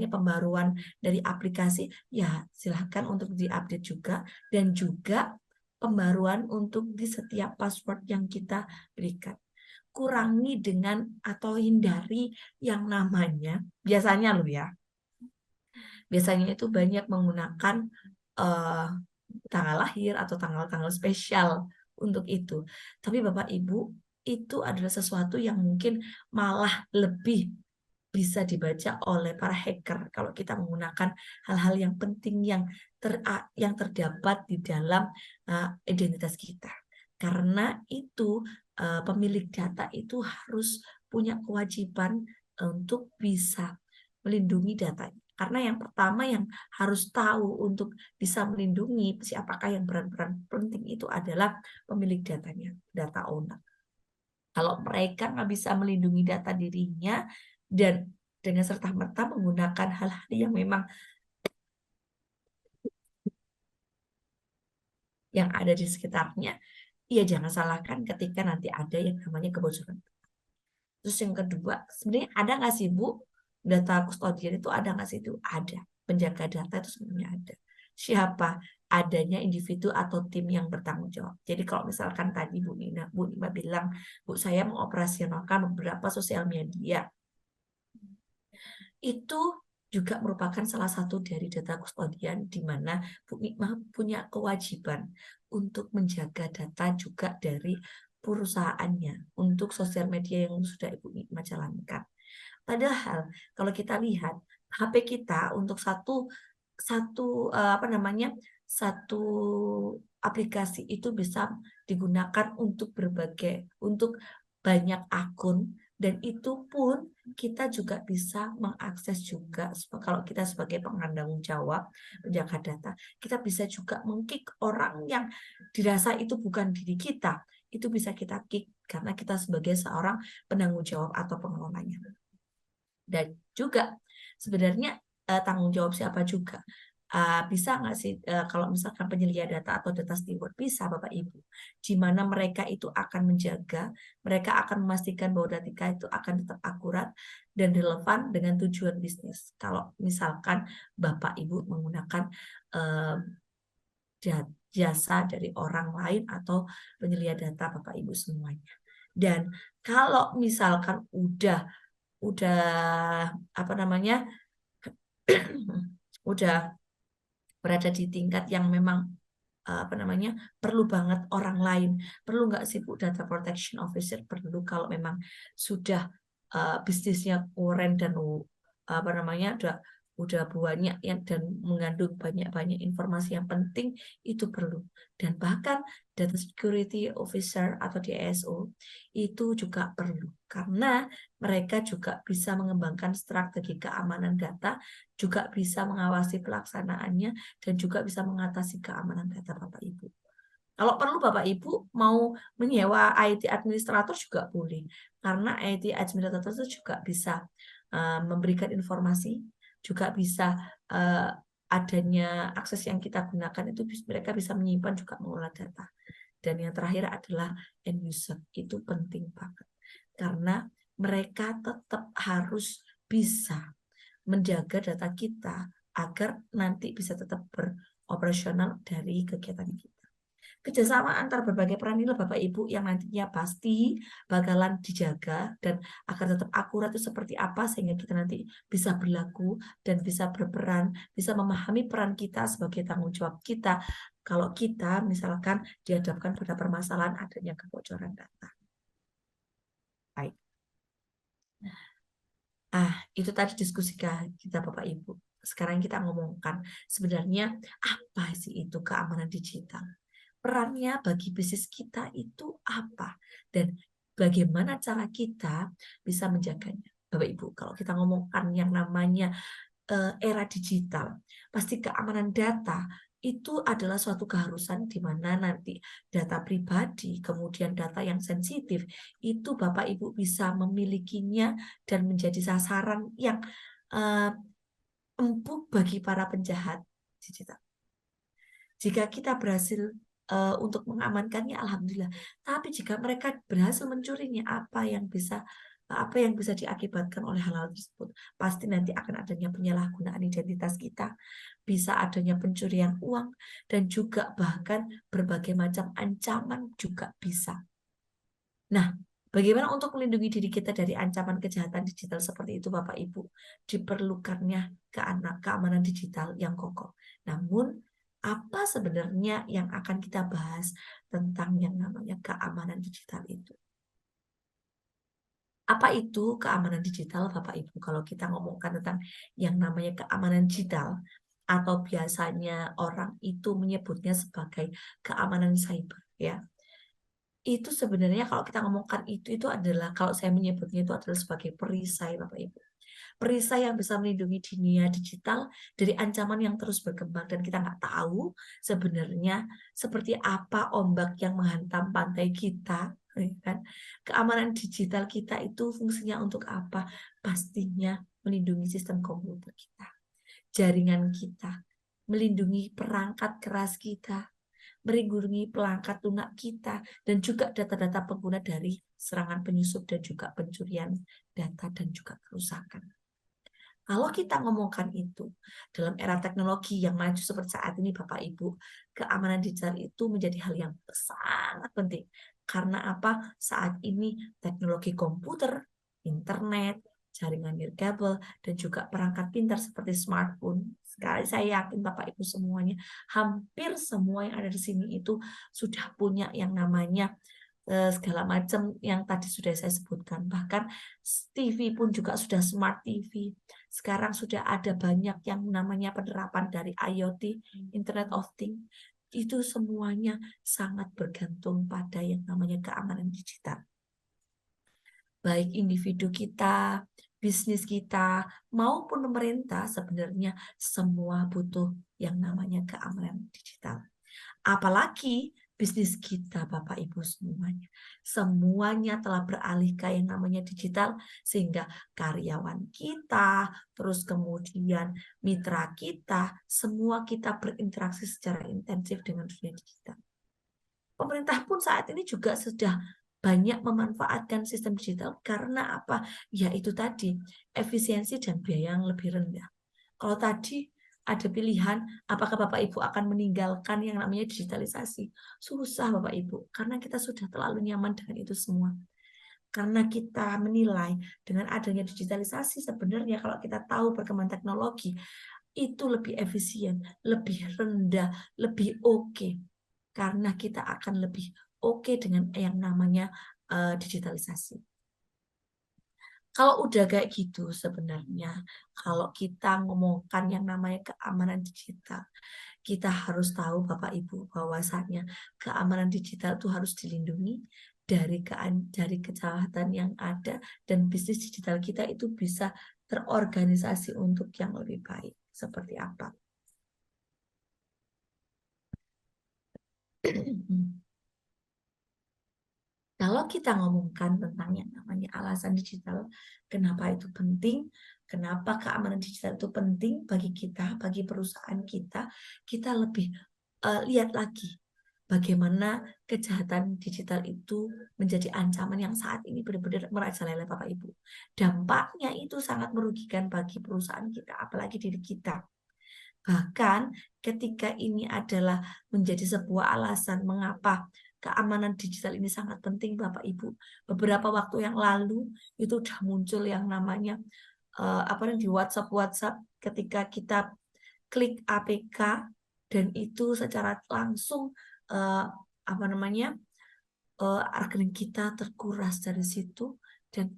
pembaruan dari aplikasi, ya silahkan untuk diupdate juga, dan juga pembaruan untuk di setiap password yang kita berikan. Kurangi dengan atau hindari yang namanya, biasanya itu banyak menggunakan tanggal lahir atau tanggal-tanggal spesial untuk itu. Tapi Bapak Ibu, itu adalah sesuatu yang mungkin malah lebih bisa dibaca oleh para hacker kalau kita menggunakan hal-hal yang penting yang terdapat di dalam identitas kita. Karena itu pemilik data itu harus punya kewajiban untuk bisa melindungi datanya. Karena yang pertama yang harus tahu untuk bisa melindungi siapakah yang berperan penting itu adalah pemilik datanya, data owner. Kalau mereka nggak bisa melindungi data dirinya dan dengan serta-merta menggunakan hal-hal yang memang yang ada di sekitarnya, ya jangan salahkan ketika nanti ada yang namanya kebocoran. Terus yang kedua, sebenarnya ada nggak sih Bu, data kustodian itu ada nggak sih? Itu ada. Penjaga data itu sebenarnya ada. Siapa? Adanya individu atau tim yang bertanggung jawab. Jadi kalau misalkan tadi Bu Nima bilang, Bu saya mengoperasionalkan beberapa sosial media, itu juga merupakan salah satu dari data kustodian di mana Bu Nima punya kewajiban untuk menjaga data juga dari perusahaannya untuk sosial media yang sudah Ibu Nima jalankan. Padahal kalau kita lihat HP kita untuk satu aplikasi itu bisa digunakan untuk banyak akun, dan itu pun kita juga bisa mengakses juga kalau kita sebagai penanggung jawab penjaga data, kita bisa juga meng-kick orang yang dirasa itu bukan diri kita, itu bisa kita kick karena kita sebagai seorang penanggung jawab atau pengelolanya. Dan juga sebenarnya tanggung jawab siapa juga, bisa nggak sih kalau misalkan penyelia data atau data steward, bisa Bapak Ibu, di mana mereka itu akan menjaga, mereka akan memastikan bahwa data itu akan tetap akurat dan relevan dengan tujuan bisnis. Kalau misalkan Bapak Ibu menggunakan jasa dari orang lain atau penyelia data Bapak Ibu semuanya. Dan kalau misalkan udah udah berada di tingkat yang memang perlu banget orang lain, perlu nggak sih Bu data protection officer? Perlu kalau memang sudah bisnisnya keren dan udah banyak dan mengandung banyak informasi yang penting, itu perlu. Dan bahkan data security officer atau DSO itu juga perlu, karena mereka juga bisa mengembangkan strategi keamanan data, juga bisa mengawasi pelaksanaannya, dan juga bisa mengatasi keamanan data Bapak Ibu. Kalau perlu Bapak Ibu mau menyewa IT administrator juga boleh, karena IT administrator itu juga bisa memberikan informasi, juga bisa adanya akses yang kita gunakan itu mereka bisa menyimpan juga mengolah data. Dan yang terakhir adalah end user, itu penting banget karena mereka tetap harus bisa menjaga data kita agar nanti bisa tetap beroperasional dari kegiatan kita. Kerjasama antar berbagai peran inilah Bapak Ibu yang nantinya pasti bakalan dijaga dan agar tetap akurat itu seperti apa sehingga kita nanti bisa berlaku dan bisa berperan, bisa memahami peran kita sebagai tanggung jawab kita kalau kita misalkan dihadapkan pada permasalahan adanya kebocoran data. Baik. Itu tadi diskusi kita Bapak Ibu. Sekarang kita ngomongkan sebenarnya apa sih itu keamanan digital? Perannya bagi bisnis kita itu apa? Dan bagaimana cara kita bisa menjaganya? Bapak Ibu, kalau kita ngomongkan yang namanya era digital, pasti keamanan data itu adalah suatu keharusan di mana nanti data pribadi, kemudian data yang sensitif, itu Bapak Ibu bisa memilikinya dan menjadi sasaran yang empuk bagi para penjahat digital. Jika kita berhasil untuk mengamankannya, alhamdulillah. Tapi jika mereka berhasil mencurinya, apa yang bisa diakibatkan oleh hal-hal tersebut? Pasti nanti akan adanya penyalahgunaan identitas kita, bisa adanya pencurian uang, dan juga bahkan berbagai macam ancaman juga bisa. Nah, bagaimana untuk melindungi diri kita dari ancaman kejahatan digital seperti itu, Bapak Ibu? Diperlukannya keamanan digital yang kokoh. Namun, apa sebenarnya yang akan kita bahas tentang yang namanya keamanan digital itu? Apa itu keamanan digital, Bapak Ibu? Kalau kita ngomongkan tentang yang namanya keamanan digital, atau biasanya orang itu menyebutnya sebagai keamanan cyber, ya. Itu sebenarnya kalau kita ngomongkan itu adalah, kalau saya menyebutnya itu adalah sebagai perisai, Bapak Ibu. Perisai yang bisa melindungi dunia digital dari ancaman yang terus berkembang dan kita nggak tahu sebenarnya seperti apa ombak yang menghantam pantai kita, kan? Keamanan digital kita itu fungsinya untuk apa? Pastinya melindungi sistem komputer kita, jaringan kita, melindungi perangkat keras kita, melindungi perangkat lunak kita, dan juga data-data pengguna dari serangan penyusup dan juga pencurian data dan juga kerusakan. Kalau kita ngomongkan itu, dalam era teknologi yang maju seperti saat ini, Bapak Ibu, keamanan digital itu menjadi hal yang sangat penting. Karena apa? Saat ini teknologi komputer, internet, jaringan nirkabel, dan juga perangkat pintar seperti smartphone. Sekali saya yakin Bapak Ibu semuanya, hampir semua yang ada di sini itu sudah punya yang namanya segala macam yang tadi sudah saya sebutkan. Bahkan TV pun juga sudah smart TV. Sekarang sudah ada banyak yang namanya penerapan dari IoT, Internet of Things. Itu semuanya sangat bergantung pada yang namanya keamanan digital. Baik individu kita, bisnis kita, maupun pemerintah, sebenarnya semua butuh yang namanya keamanan digital. Apalagi bisnis kita, Bapak Ibu semuanya telah beralih ke yang namanya digital, sehingga karyawan kita, terus kemudian mitra kita, semua kita berinteraksi secara intensif dengan dunia digital. Pemerintah pun saat ini juga sudah banyak memanfaatkan sistem digital karena apa? Ya itu tadi, efisiensi dan biaya yang lebih rendah. Kalau tadi ada pilihan, apakah Bapak Ibu akan meninggalkan yang namanya digitalisasi? Susah Bapak Ibu, karena kita sudah terlalu nyaman dengan itu semua. Karena kita menilai dengan adanya digitalisasi, sebenarnya kalau kita tahu perkembangan teknologi, itu lebih efisien, lebih rendah, lebih oke. Karena kita akan lebih oke dengan yang namanya digitalisasi. Kalau udah kayak gitu sebenarnya, kalau kita ngomongkan yang namanya keamanan digital, kita harus tahu Bapak Ibu bahwasanya keamanan digital itu harus dilindungi dari kejahatan yang ada, dan bisnis digital kita itu bisa terorganisasi untuk yang lebih baik. Seperti apa? Kalau kita ngomongkan tentang yang namanya alasan digital, kenapa itu penting, kenapa keamanan digital itu penting bagi kita, bagi perusahaan kita, kita lebih lihat lagi bagaimana kejahatan digital itu menjadi ancaman yang saat ini benar-benar merajalela Bapak Ibu. Dampaknya itu sangat merugikan bagi perusahaan kita, apalagi diri kita. Bahkan ketika ini adalah menjadi sebuah alasan mengapa keamanan digital ini sangat penting Bapak Ibu. Beberapa waktu yang lalu itu sudah muncul yang namanya di WhatsApp ketika kita klik APK dan itu secara langsung rekening kita terkuras dari situ dan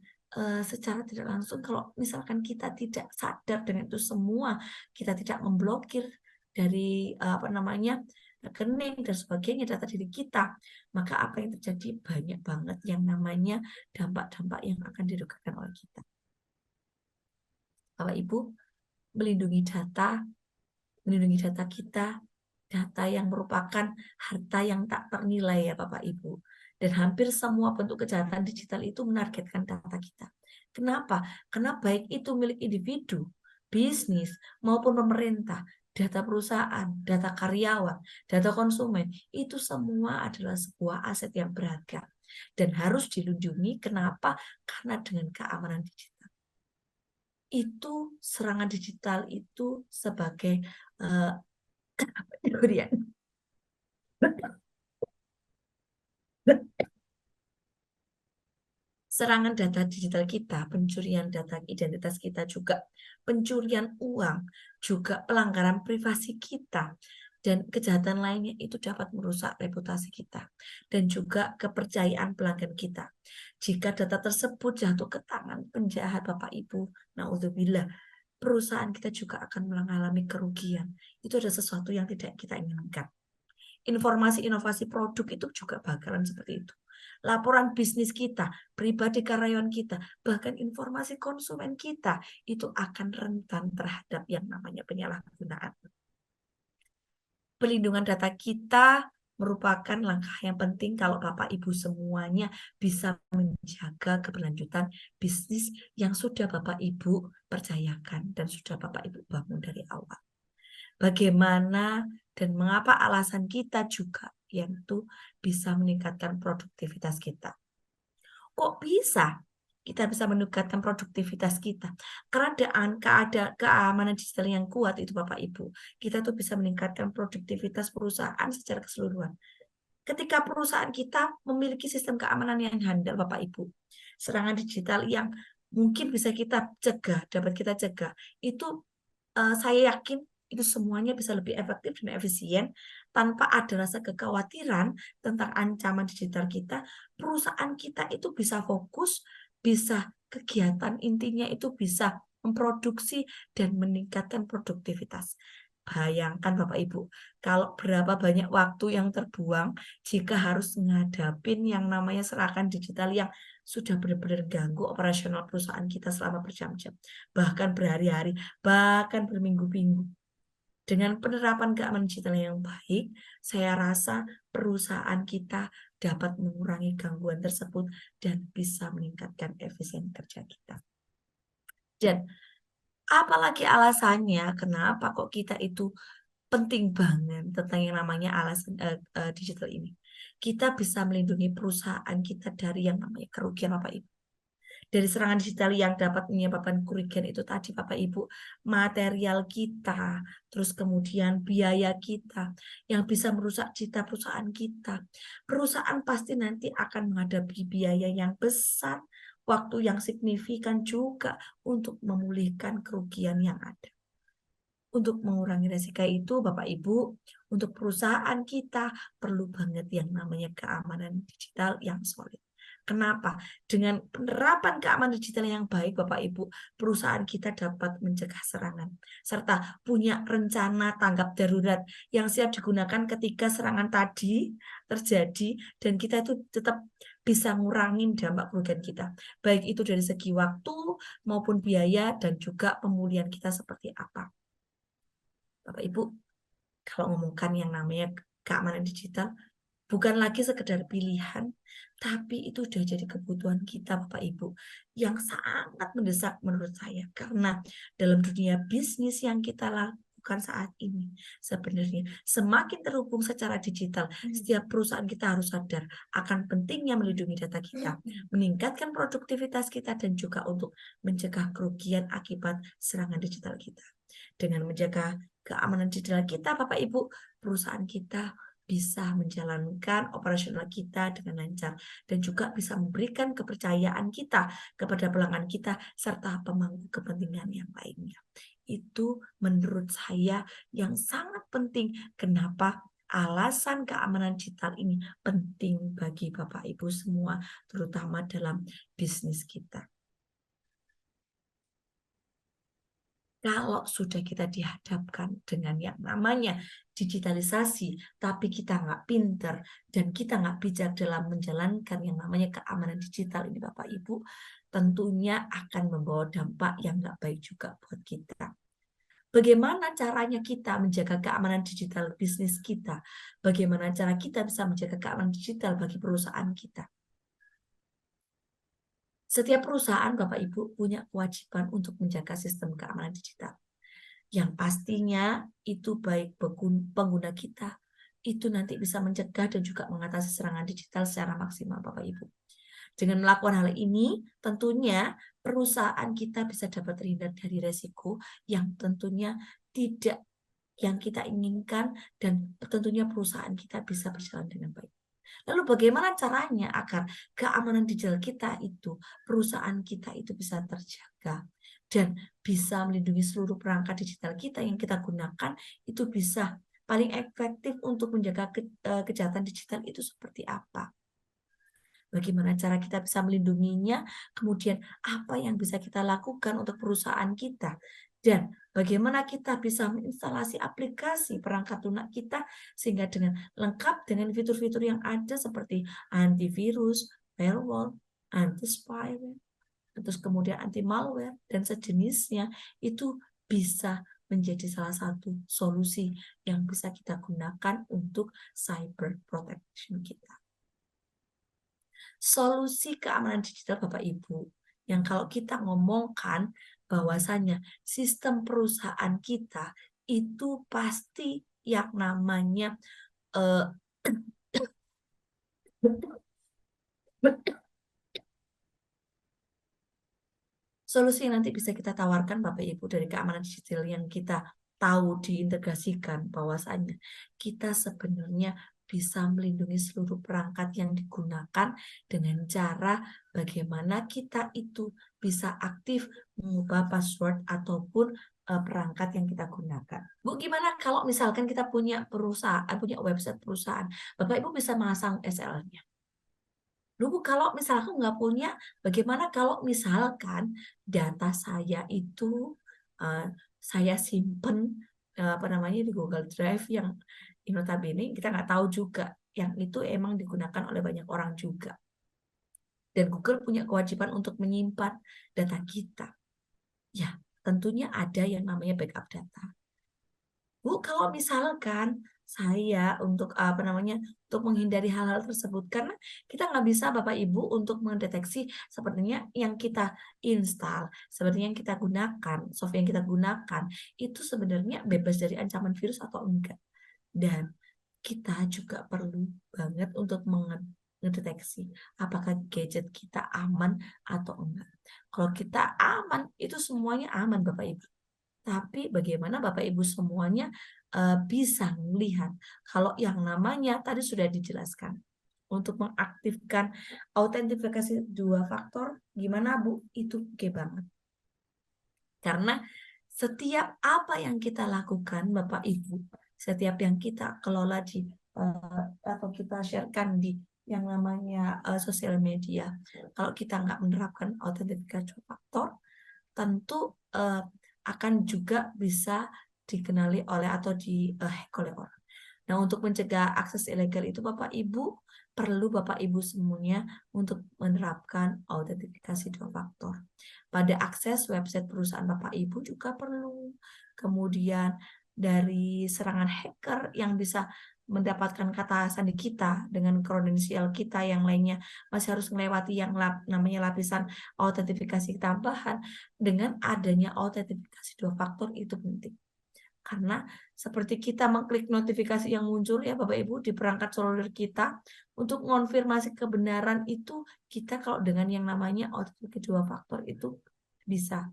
secara tidak langsung kalau misalkan kita tidak sadar dengan itu semua, kita tidak memblokir dari rekening dan sebagainya data diri kita, maka apa yang terjadi banyak banget yang namanya dampak-dampak yang akan dirugikan oleh kita. Bapak Ibu, melindungi data kita, data yang merupakan harta yang tak ternilai ya Bapak Ibu. Dan hampir semua bentuk kejahatan digital itu menargetkan data kita. Kenapa? Karena baik itu milik individu, bisnis, maupun pemerintah, data perusahaan, data karyawan, data konsumen, itu semua adalah sebuah aset yang berharga. Dan harus dilindungi, kenapa? Karena dengan keamanan digital. Itu serangan digital itu sebagai serangan data digital kita, pencurian data identitas kita juga, pencurian uang, juga pelanggaran privasi kita, dan kejahatan lainnya itu dapat merusak reputasi kita dan juga kepercayaan pelanggan kita. Jika data tersebut jatuh ke tangan penjahat Bapak Ibu, naudzubillah, perusahaan kita juga akan mengalami kerugian. Itu adalah sesuatu yang tidak kita inginkan. Informasi inovasi produk itu juga bakalan seperti itu. Laporan bisnis kita, pribadi karyawan kita, bahkan informasi konsumen kita itu akan rentan terhadap yang namanya penyalahgunaan. Pelindungan data kita merupakan langkah yang penting kalau Bapak Ibu semuanya bisa menjaga keberlanjutan bisnis yang sudah Bapak Ibu percayakan dan sudah Bapak Ibu bangun dari awal. Bagaimana dan mengapa alasan kita juga yang itu bisa meningkatkan produktivitas kita. Kok bisa kita bisa meningkatkan produktivitas kita? Karena keamanan digital yang kuat itu Bapak Ibu, kita tuh bisa meningkatkan produktivitas perusahaan secara keseluruhan. Ketika perusahaan kita memiliki sistem keamanan yang handal Bapak Ibu, serangan digital yang mungkin bisa kita cegah, dapat kita cegah, itu saya yakin itu semuanya bisa lebih efektif dan efisien tanpa ada rasa kekhawatiran tentang ancaman digital kita. Perusahaan kita itu bisa fokus, bisa kegiatan intinya itu bisa memproduksi dan meningkatkan produktivitas. Bayangkan Bapak Ibu, kalau berapa banyak waktu yang terbuang jika harus menghadapin yang namanya serangan digital yang sudah benar-benar ganggu operasional perusahaan kita selama berjam-jam, bahkan berhari-hari, bahkan berminggu-minggu. Dengan penerapan keamanan digital yang baik, saya rasa perusahaan kita dapat mengurangi gangguan tersebut dan bisa meningkatkan efisien kerja kita. Dan apalagi alasannya, kenapa kok kita itu penting banget tentang yang namanya alasan digital ini. Kita bisa melindungi perusahaan kita dari yang namanya kerugian Bapak Ibu. Dari serangan digital yang dapat menyebabkan kerugian itu tadi Bapak Ibu, material kita, terus kemudian biaya kita yang bisa merusak cita perusahaan kita. Perusahaan pasti nanti akan menghadapi biaya yang besar, waktu yang signifikan juga untuk memulihkan kerugian yang ada. Untuk mengurangi resiko itu Bapak Ibu, untuk perusahaan kita perlu banget yang namanya keamanan digital yang solid. Kenapa? Dengan penerapan keamanan digital yang baik Bapak Ibu, perusahaan kita dapat mencegah serangan serta punya rencana tanggap darurat yang siap digunakan ketika serangan tadi terjadi dan kita itu tetap bisa ngurangin dampak kerugian kita. Baik itu dari segi waktu maupun biaya dan juga pemulihan kita seperti apa. Bapak Ibu, kalau ngomongkan yang namanya keamanan digital, bukan lagi sekedar pilihan, tapi itu sudah jadi kebutuhan kita Bapak Ibu yang sangat mendesak menurut saya. Karena dalam dunia bisnis yang kita lakukan lakukan saat ini. Sebenarnya semakin terhubung secara digital, setiap perusahaan kita harus sadar akan pentingnya melindungi data kita, meningkatkan produktivitas kita, dan juga untuk mencegah kerugian akibat serangan digital kita. Dengan menjaga keamanan digital kita, Bapak Ibu, perusahaan kita bisa menjalankan operasional kita dengan lancar dan juga bisa memberikan kepercayaan kita kepada pelanggan kita serta pemangku kepentingan yang lainnya. Itu menurut saya yang sangat penting kenapa alasan keamanan digital ini penting bagi Bapak Ibu semua, terutama dalam bisnis kita. Kalau sudah kita dihadapkan dengan yang namanya digitalisasi, tapi kita nggak pinter dan kita nggak bijak dalam menjalankan yang namanya keamanan digital ini Bapak Ibu, tentunya akan membawa dampak yang nggak baik juga buat kita. Bagaimana caranya kita menjaga keamanan digital bisnis kita? Bagaimana cara kita bisa menjaga keamanan digital bagi perusahaan kita? Setiap perusahaan, Bapak Ibu, punya kewajiban untuk menjaga sistem keamanan digital. Yang pastinya itu baik pengguna kita, itu nanti bisa mencegah dan juga mengatasi serangan digital secara maksimal, Bapak Ibu. Dengan melakukan hal ini, tentunya perusahaan kita bisa dapat terhindar dari resiko yang tentunya tidak yang kita inginkan, dan tentunya perusahaan kita bisa berjalan dengan baik. Lalu bagaimana caranya agar keamanan digital kita itu, perusahaan kita itu bisa terjaga dan bisa melindungi seluruh perangkat digital kita yang kita gunakan, itu bisa paling efektif untuk menjaga kejahatan digital itu seperti apa? Bagaimana cara kita bisa melindunginya, kemudian apa yang bisa kita lakukan untuk perusahaan kita, dan bagaimana kita bisa menginstalasi aplikasi perangkat lunak kita sehingga dengan lengkap dengan fitur-fitur yang ada seperti antivirus, firewall, anti-spyware, terus kemudian anti-malware, dan sejenisnya, itu bisa menjadi salah satu solusi yang bisa kita gunakan untuk cyber protection kita. Solusi keamanan digital Bapak Ibu, yang kalau kita ngomongkan bahwasanya sistem perusahaan kita itu pasti yang namanya solusi yang nanti bisa kita tawarkan Bapak Ibu dari keamanan digital yang kita tahu diintegrasikan bahwasanya kita sebenarnya bisa melindungi seluruh perangkat yang digunakan dengan cara bagaimana kita itu bisa aktif mengubah password ataupun perangkat yang kita gunakan. Bu, gimana kalau misalkan kita punya perusahaan, punya website perusahaan, Bapak Ibu bisa masang SSL-nya. Lalu kalau misalkan nggak punya, bagaimana kalau misalkan data saya itu saya simpen di Google Drive yang notabene kita nggak tahu juga yang itu emang digunakan oleh banyak orang juga. Dan Google punya kewajiban untuk menyimpan data kita. Ya, tentunya ada yang namanya backup data. Bu, kalau misalkan saya untuk untuk menghindari hal-hal tersebut, karena kita nggak bisa Bapak Ibu untuk mendeteksi sepertinya yang kita install, sepertinya yang kita gunakan, software yang kita gunakan itu sebenarnya bebas dari ancaman virus atau enggak. Dan kita juga perlu banget untuk mendeteksi apakah gadget kita aman atau enggak. Kalau kita aman, itu semuanya aman Bapak Ibu. Tapi bagaimana Bapak Ibu semuanya bisa melihat kalau yang namanya tadi sudah dijelaskan untuk mengaktifkan autentifikasi 2 faktor, gimana Bu? Itu oke banget. Karena setiap apa yang kita lakukan Bapak Ibu, setiap yang kita kelola di atau kita sharekan di yang namanya sosial media, kalau kita nggak menerapkan autentifikasi 2 faktor, tentu akan juga bisa dikenali oleh atau di-hack oleh orang. Nah, untuk mencegah akses ilegal itu Bapak Ibu, perlu Bapak Ibu semuanya untuk menerapkan autentifikasi 2 faktor. Pada akses website perusahaan Bapak Ibu juga perlu. Kemudian dari serangan hacker yang bisa mendapatkan kata sandi kita dengan kredensial kita yang lainnya masih harus melewati yang namanya lapisan autentifikasi tambahan. Dengan adanya autentifikasi 2 faktor itu penting. Karena seperti kita mengklik notifikasi yang muncul ya Bapak Ibu di perangkat seluler kita, untuk mengonfirmasi kebenaran itu kita kalau dengan yang namanya OTP kedua faktor itu bisa.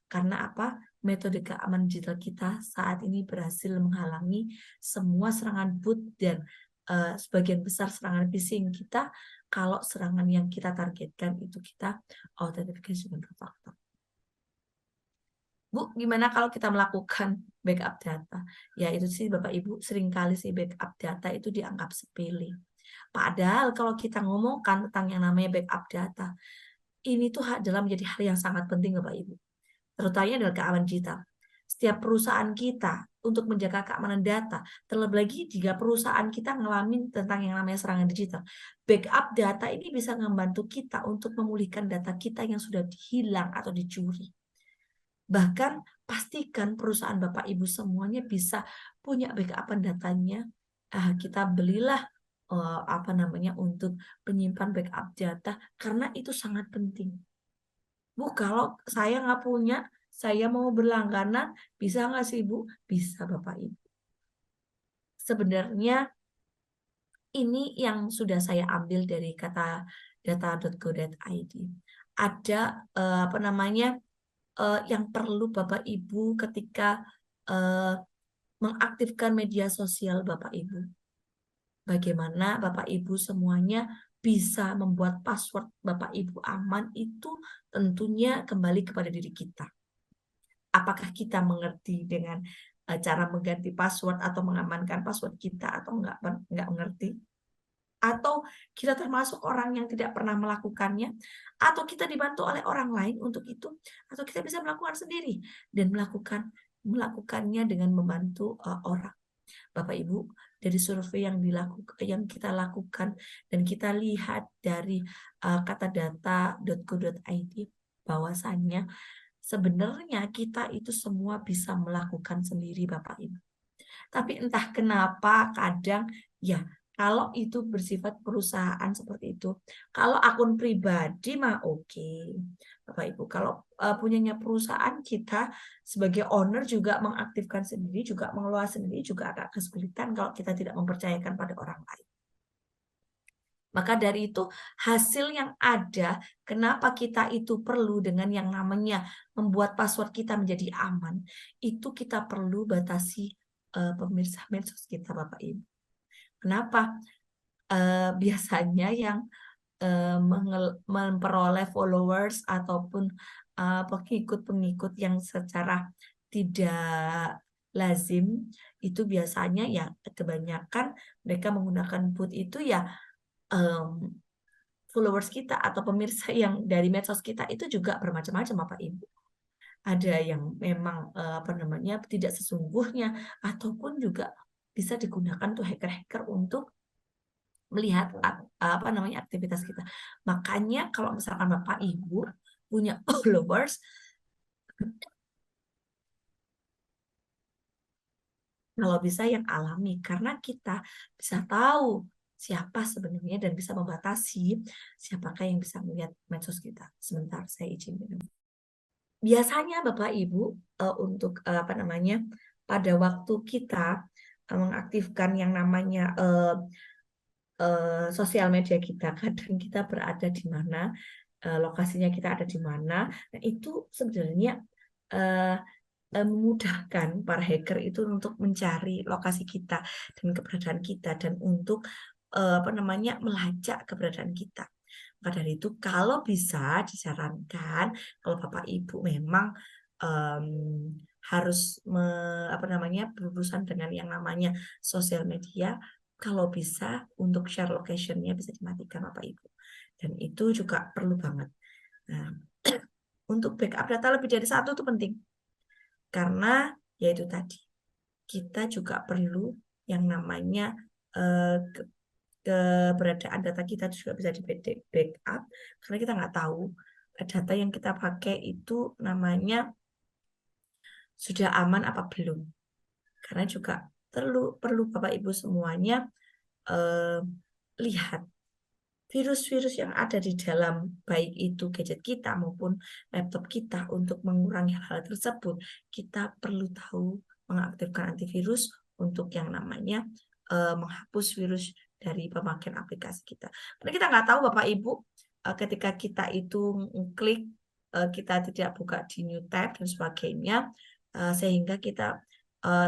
Karena apa? Metode keamanan digital kita saat ini berhasil menghalangi semua serangan bot dan sebagian besar serangan phishing kita kalau serangan yang kita targetkan itu kita autentifikasi dengan dua faktor. Bu, gimana kalau kita melakukan backup data? Ya itu sih Bapak Ibu, seringkali sih backup data itu dianggap sepele. Padahal kalau kita ngomongkan tentang yang namanya backup data, ini tuh adalah menjadi hal yang sangat penting Bapak Ibu. Terutama dalam keamanan digital. Setiap perusahaan kita untuk menjaga keamanan data, terlebih lagi jika perusahaan kita ngalamin tentang yang namanya serangan digital. Backup data ini bisa membantu kita untuk memulihkan data kita yang sudah hilang atau dicuri. Bahkan pastikan perusahaan Bapak Ibu semuanya bisa punya backupan datanya. Kita belilah untuk penyimpan backup data karena itu sangat penting. Bu, kalau saya nggak punya, saya mau berlangganan, bisa nggak sih Bu? Bisa Bapak Ibu. Sebenarnya ini yang sudah saya ambil dari kata data.go.id. Ada yang perlu Bapak Ibu ketika mengaktifkan media sosial Bapak Ibu. Bagaimana Bapak Ibu semuanya bisa membuat password Bapak Ibu aman itu tentunya kembali kepada diri kita. Apakah kita mengerti dengan cara mengganti password atau mengamankan password kita atau enggak mengerti? Atau kita termasuk orang yang tidak pernah melakukannya, atau kita dibantu oleh orang lain untuk itu, atau kita bisa melakukan sendiri dan melakukannya dengan membantu orang. Bapak Ibu, dari survei yang kita lakukan dan kita lihat dari kata data.go.id bahwasannya sebenarnya kita itu semua bisa melakukan sendiri Bapak Ibu. Tapi entah kenapa kadang ya kalau itu bersifat perusahaan seperti itu, kalau akun pribadi mah oke. Bapak Ibu, kalau punyanya perusahaan kita sebagai owner juga mengaktifkan sendiri, juga mengelola sendiri juga agak kesulitan kalau kita tidak mempercayakan pada orang lain. Maka dari itu hasil yang ada, kenapa kita itu perlu dengan yang namanya membuat password kita menjadi aman, itu kita perlu batasi pemirsa medsos kita Bapak Ibu. Kenapa? Biasanya yang memperoleh followers ataupun pengikut-pengikut yang secara tidak lazim itu biasanya ya kebanyakan mereka menggunakan bot itu ya followers kita atau pemirsa yang dari medsos kita itu juga bermacam-macam Bapak Ibu. Ada yang memang tidak sesungguhnya ataupun juga bisa digunakan tuh hacker-hacker untuk melihat aktivitas kita. Makanya kalau misalkan Bapak Ibu punya followers, kalau bisa yang alami, karena kita bisa tahu siapa sebenarnya dan bisa membatasi siapakah yang bisa melihat medsos kita. Sebentar, saya izin minum. Biasanya Bapak Ibu untuk pada waktu kita mengaktifkan yang namanya sosial media kita, kadang kita berada di mana, lokasinya kita ada di mana, nah itu sebenarnya memudahkan para hacker itu untuk mencari lokasi kita dan keberadaan kita dan untuk melacak keberadaan kita. Maka dari itu kalau bisa disarankan kalau Bapak Ibu memang harus berurusan dengan yang namanya sosial media, kalau bisa untuk share location-nya bisa dimatikan Bapak Ibu. Dan itu juga perlu banget. Nah, untuk backup data lebih dari satu itu penting. Karena yaitu tadi, kita juga perlu yang namanya keberadaan data kita juga bisa di backup. Karena kita nggak tahu data yang kita pakai itu namanya sudah aman apa belum. Karena juga perlu Bapak Ibu semuanya lihat virus-virus yang ada di dalam baik itu gadget kita maupun laptop kita. Untuk mengurangi hal tersebut kita perlu tahu mengaktifkan antivirus untuk yang namanya menghapus virus dari pemakaian aplikasi kita. Karena kita nggak tahu Bapak Ibu, ketika kita itu klik, kita tidak buka di new tab dan sebagainya, sehingga kita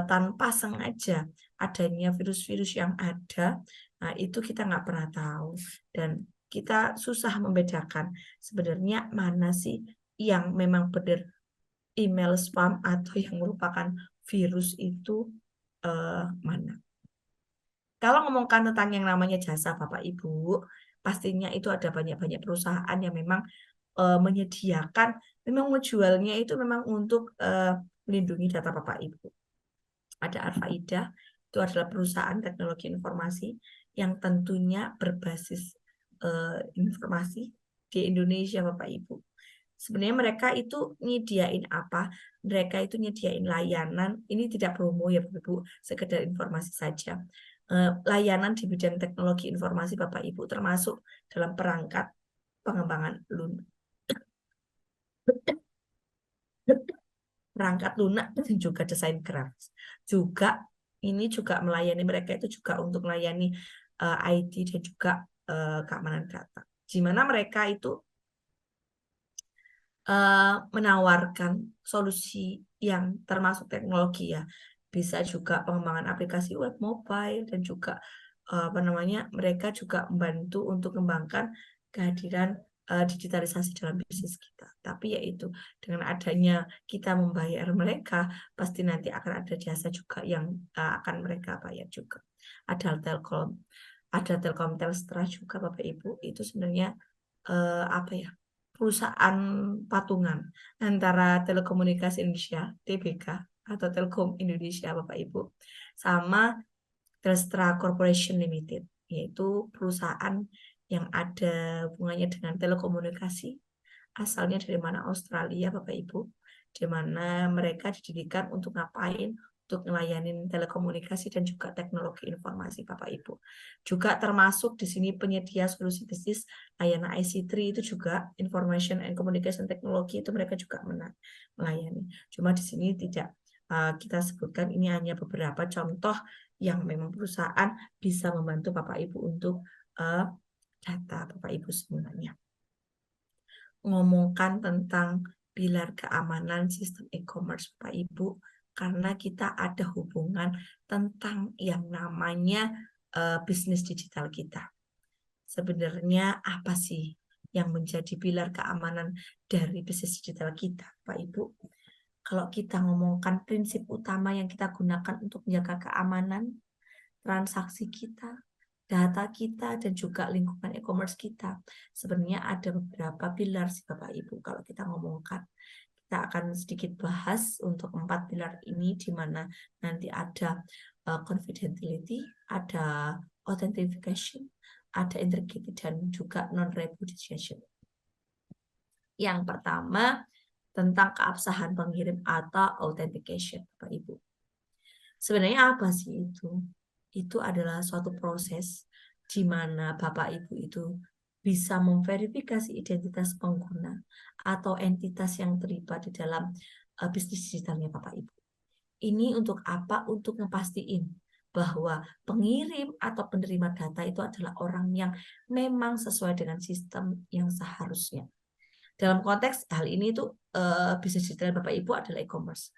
tanpa sengaja adanya virus-virus yang ada, nah itu kita nggak pernah tahu, dan kita susah membedakan sebenarnya mana sih yang memang benar email spam atau yang merupakan virus itu mana. Kalau ngomongkan tentang yang namanya jasa Bapak Ibu, pastinya itu ada banyak-banyak perusahaan yang memang menyediakan, memang menjualnya itu memang untuk melindungi data Bapak Ibu. Ada Arfaida, itu adalah perusahaan teknologi informasi yang tentunya berbasis informasi di Indonesia Bapak Ibu. Sebenarnya mereka itu nyediain apa? Mereka itu nyediain layanan, ini tidak promo ya Bapak Ibu, sekedar informasi saja. Layanan di bidang teknologi informasi Bapak Ibu, termasuk dalam perangkat pengembangan perangkat lunak dan juga desain grafis. Juga ini juga melayani, mereka itu juga untuk melayani IT dan juga keamanan data. Di mana mereka itu menawarkan solusi yang termasuk teknologi ya, bisa juga pengembangan aplikasi web, mobile, dan juga mereka juga membantu untuk mengembangkan kehadiran digitalisasi dalam bisnis kita. Tapi yaitu dengan adanya kita membayar mereka, pasti nanti akan ada jasa juga yang akan mereka bayar juga. Ada Telkom Telstra juga Bapak Ibu, itu sebenarnya perusahaan patungan antara Telekomunikasi Indonesia, TBK, atau Telkom Indonesia Bapak Ibu, sama Telstra Corporation Limited, yaitu perusahaan yang ada hubungannya dengan telekomunikasi, asalnya dari mana? Australia Bapak Ibu, di mana mereka didirikan untuk ngapain? Untuk melayani telekomunikasi dan juga teknologi informasi Bapak Ibu. Juga termasuk di sini penyedia solusi bisnis layanan IC3 itu juga Information and Communication Technology, itu mereka juga melayani. Cuma di sini tidak kita sebutkan, ini hanya beberapa contoh yang memang perusahaan bisa membantu Bapak Ibu untuk data Bapak Ibu semuanya. Ngomongkan tentang pilar keamanan sistem e-commerce Bapak Ibu, karena kita ada hubungan tentang yang namanya bisnis digital kita. Sebenarnya apa sih yang menjadi pilar keamanan dari bisnis digital kita, Pak Ibu? Kalau kita ngomongkan prinsip utama yang kita gunakan untuk menjaga keamanan transaksi kita, data kita, dan juga lingkungan e-commerce kita, sebenarnya ada beberapa pilar sih Bapak Ibu. Kalau kita ngomongkan, kita akan sedikit bahas untuk 4 pilar ini, di mana nanti ada confidentiality, ada authentication, ada integrity, dan juga non-repudiation. Yang pertama, tentang keabsahan pengirim atau authentication, Bapak Ibu. Sebenarnya apa sih itu? Itu adalah suatu proses di mana Bapak Ibu itu bisa memverifikasi identitas pengguna atau entitas yang terlibat di dalam bisnis digitalnya Bapak Ibu. Ini untuk apa? Untuk ngepastiin bahwa pengirim atau penerima data itu adalah orang yang memang sesuai dengan sistem yang seharusnya. Dalam konteks hal ini itu bisnis digital Bapak Ibu adalah e-commerce.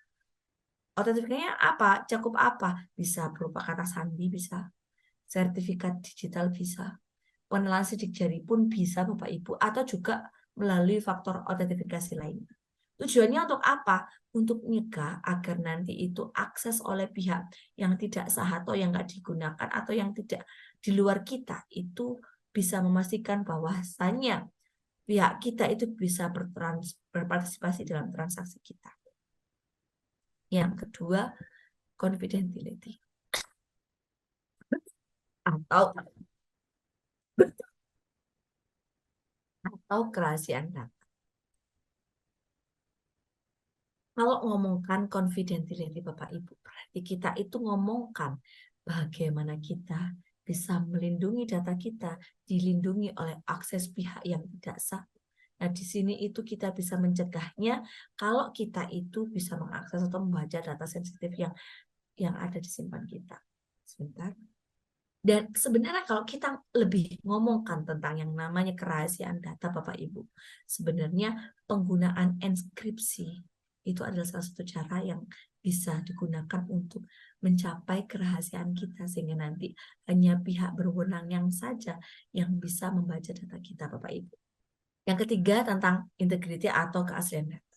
Autentifikasinya apa? Cukup apa? Bisa berupa kata sandi, bisa sertifikat digital, bisa pengenalan sidik jari pun bisa Bapak Ibu, atau juga melalui faktor autentifikasi lainnya. Tujuannya untuk apa? Untuk mencegah agar nanti itu akses oleh pihak yang tidak sah atau yang nggak digunakan atau yang tidak di luar kita itu bisa memastikan bahwasannya pihak kita itu bisa berpartisipasi dalam transaksi kita. Yang kedua, confidentiality atau kerahasiaan data. Kalau ngomongkan confidentiality Bapak Ibu, berarti kita itu ngomongkan bagaimana kita bisa melindungi data kita, dilindungi oleh akses pihak yang tidak sah, Nah, di sini itu kita bisa mencegahnya kalau kita itu bisa mengakses atau membaca data sensitif yang ada di simpan kita. Sebentar. Dan sebenarnya kalau kita lebih ngomongkan tentang yang namanya kerahasiaan data Bapak Ibu, sebenarnya penggunaan enkripsi itu adalah salah satu cara yang bisa digunakan untuk mencapai kerahasiaan kita, sehingga nanti hanya pihak berwenang yang saja yang bisa membaca data kita Bapak Ibu. Yang ketiga tentang integriti atau keaslian data.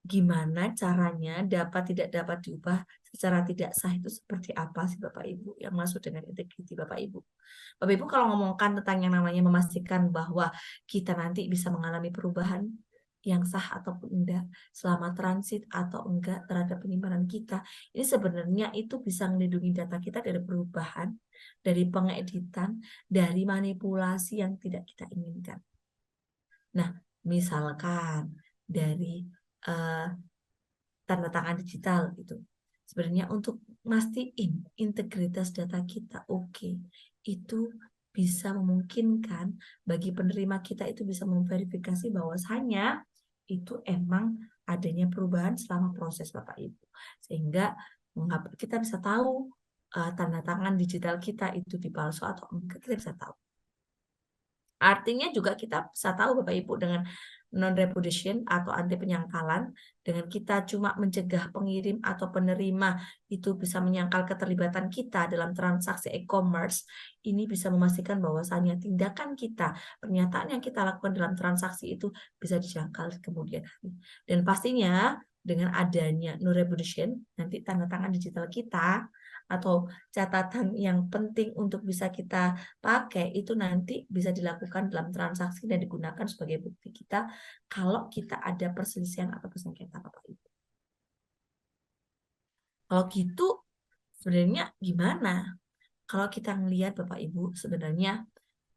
Gimana caranya tidak dapat diubah secara tidak sah itu seperti apa sih Bapak Ibu yang masuk dengan integriti Bapak Ibu. Bapak Ibu kalau ngomongkan tentang yang namanya memastikan bahwa kita nanti bisa mengalami perubahan yang sah ataupun enggak selama transit atau enggak terhadap penyimpanan kita, ini sebenarnya itu bisa melindungi data kita dari perubahan, dari pengeditan, dari manipulasi yang tidak kita inginkan. Nah, misalkan dari tanda tangan digital gitu. Sebenarnya untuk mastiin integritas data kita itu bisa memungkinkan bagi penerima kita itu bisa memverifikasi bahwasanya itu emang adanya perubahan selama proses Bapak Ibu. Sehingga kita bisa tahu tanda tangan digital kita itu dipalsu atau enggak, kita bisa tahu. Artinya juga kita bisa tahu Bapak Ibu dengan non-repudiation atau anti penyangkalan, dengan kita cuma mencegah pengirim atau penerima itu bisa menyangkal keterlibatan kita dalam transaksi e-commerce, ini bisa memastikan bahwasannya tindakan kita, pernyataan yang kita lakukan dalam transaksi itu bisa dijangkal kemudian hari. Dan pastinya dengan adanya non-repudiation, nanti tanda tangan digital kita atau catatan yang penting untuk bisa kita pakai itu nanti bisa dilakukan dalam transaksi dan digunakan sebagai bukti kita kalau kita ada perselisihan atau sengketa Bapak Ibu. Kalau gitu sebenarnya gimana? Kalau kita melihat Bapak Ibu sebenarnya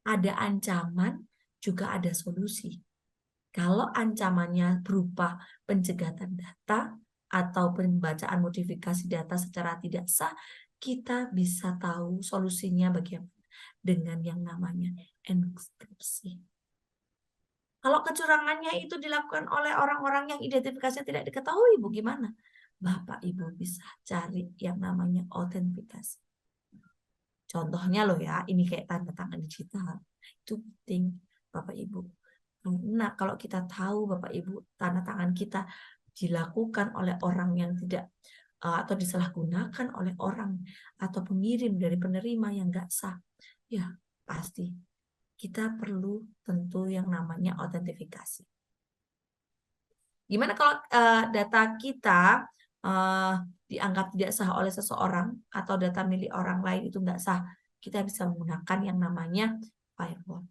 ada ancaman juga ada solusi. Kalau ancamannya berupa pencegatan data atau pembacaan modifikasi data secara tidak sah, kita bisa tahu solusinya bagaimana dengan yang namanya enkripsi. Kalau kecurangannya itu dilakukan oleh orang-orang yang identifikasinya tidak diketahui, Ibu, gimana? Bapak Ibu bisa cari yang namanya autentikasi. Contohnya loh ya, ini kayak tanda tangan digital. Itu penting Bapak Ibu. Nah, kalau kita tahu Bapak Ibu tanda tangan kita dilakukan oleh orang yang tidak atau disalahgunakan oleh orang atau pengirim dari penerima yang nggak sah, ya pasti kita perlu tentu yang namanya autentifikasi. Gimana kalau data kita dianggap tidak sah oleh seseorang atau data milik orang lain itu nggak sah? Kita bisa menggunakan yang namanya firewall.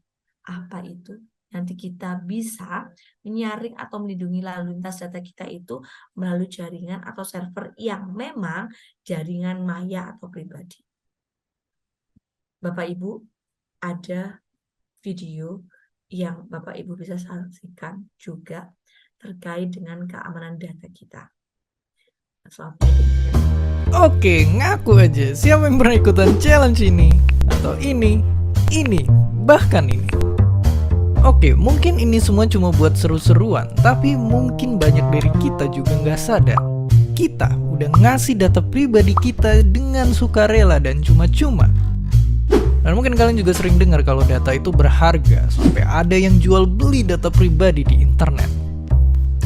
Apa itu? Nanti kita bisa menyaring atau melindungi lalu lintas data kita itu melalui jaringan atau server yang memang jaringan maya atau pribadi. Bapak Ibu, ada video yang Bapak Ibu bisa saksikan juga terkait dengan keamanan data kita. Oke, ngaku aja siapa yang pernah ikutan challenge ini atau ini, bahkan ini. Oke, mungkin ini semua cuma buat seru-seruan, tapi mungkin banyak dari kita juga nggak sadar. Kita udah ngasih data pribadi kita dengan sukarela dan cuma-cuma. Dan mungkin kalian juga sering dengar kalau data itu berharga, sampai ada yang jual beli data pribadi di internet.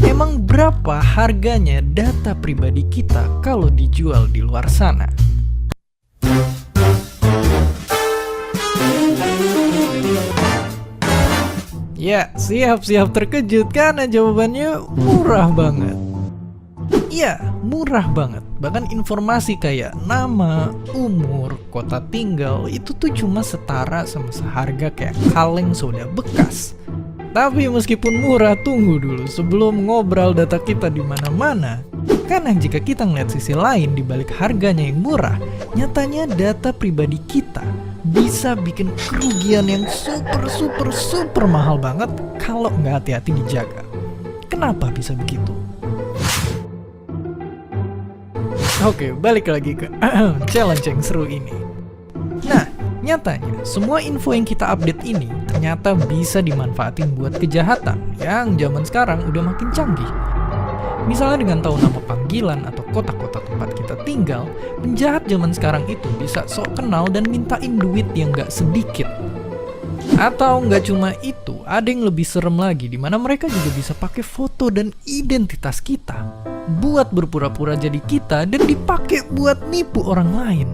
Emang berapa harganya data pribadi kita kalau dijual di luar sana? Ya, siap-siap terkejut karena jawabannya murah banget. Iya, murah banget. Bahkan informasi kayak nama, umur, kota tinggal itu tuh cuma setara sama seharga kayak kaleng soda bekas. Tapi meskipun murah, tunggu dulu sebelum ngobrol data kita di mana-mana. Karena jika kita ngeliat sisi lain di balik harganya yang murah, nyatanya data pribadi kita bisa bikin kerugian yang super mahal banget kalau nggak hati-hati dijaga. Kenapa bisa begitu? Oke, balik lagi ke challenge yang seru ini. Nah, nyatanya semua info yang kita update ini ternyata ternyata bisa dimanfaatin buat kejahatan yang zaman sekarang udah makin canggih. Misalnya dengan tahu nama panggilan atau kota-kota tempat kita tinggal, penjahat zaman sekarang itu bisa sok kenal dan mintain duit yang gak sedikit. Atau nggak cuma itu, ada yang lebih serem lagi, di mana mereka juga bisa pakai foto dan identitas kita buat berpura-pura jadi kita dan dipakai buat nipu orang lain.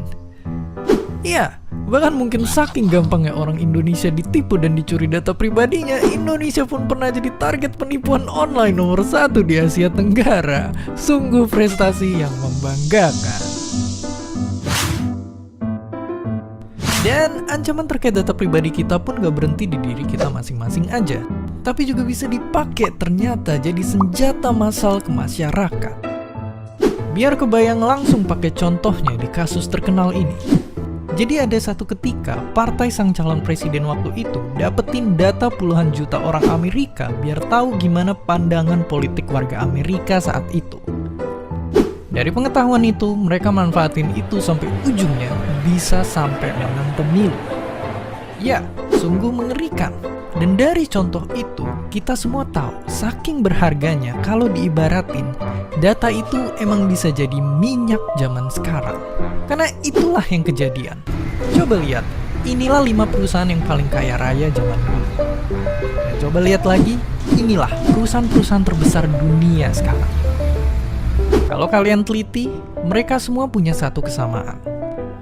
Ya, bahkan mungkin saking gampangnya orang Indonesia ditipu dan dicuri data pribadinya, Indonesia pun pernah jadi target penipuan online nomor 1 di Asia Tenggara. Sungguh prestasi yang membanggakan. Dan ancaman terkait data pribadi kita pun gak berhenti di diri kita masing-masing aja, tapi juga bisa dipakai ternyata jadi senjata massal ke masyarakat. Biar kebayang langsung pakai contohnya di kasus terkenal ini. Jadi ada satu ketika partai sang calon presiden waktu itu dapetin data puluhan juta orang Amerika biar tahu gimana pandangan politik warga Amerika saat itu. Dari pengetahuan itu, mereka manfaatin itu sampai ujungnya bisa sampai menang pemilu. Ya, sungguh mengerikan. Dan dari contoh itu, kita semua tahu saking berharganya kalau diibaratin, data itu emang bisa jadi minyak zaman sekarang. Karena itulah yang kejadian. Coba lihat, inilah 5 perusahaan yang paling kaya raya zaman dulu. Dan coba lihat lagi, inilah perusahaan-perusahaan terbesar dunia sekarang. Kalau kalian teliti, mereka semua punya satu kesamaan.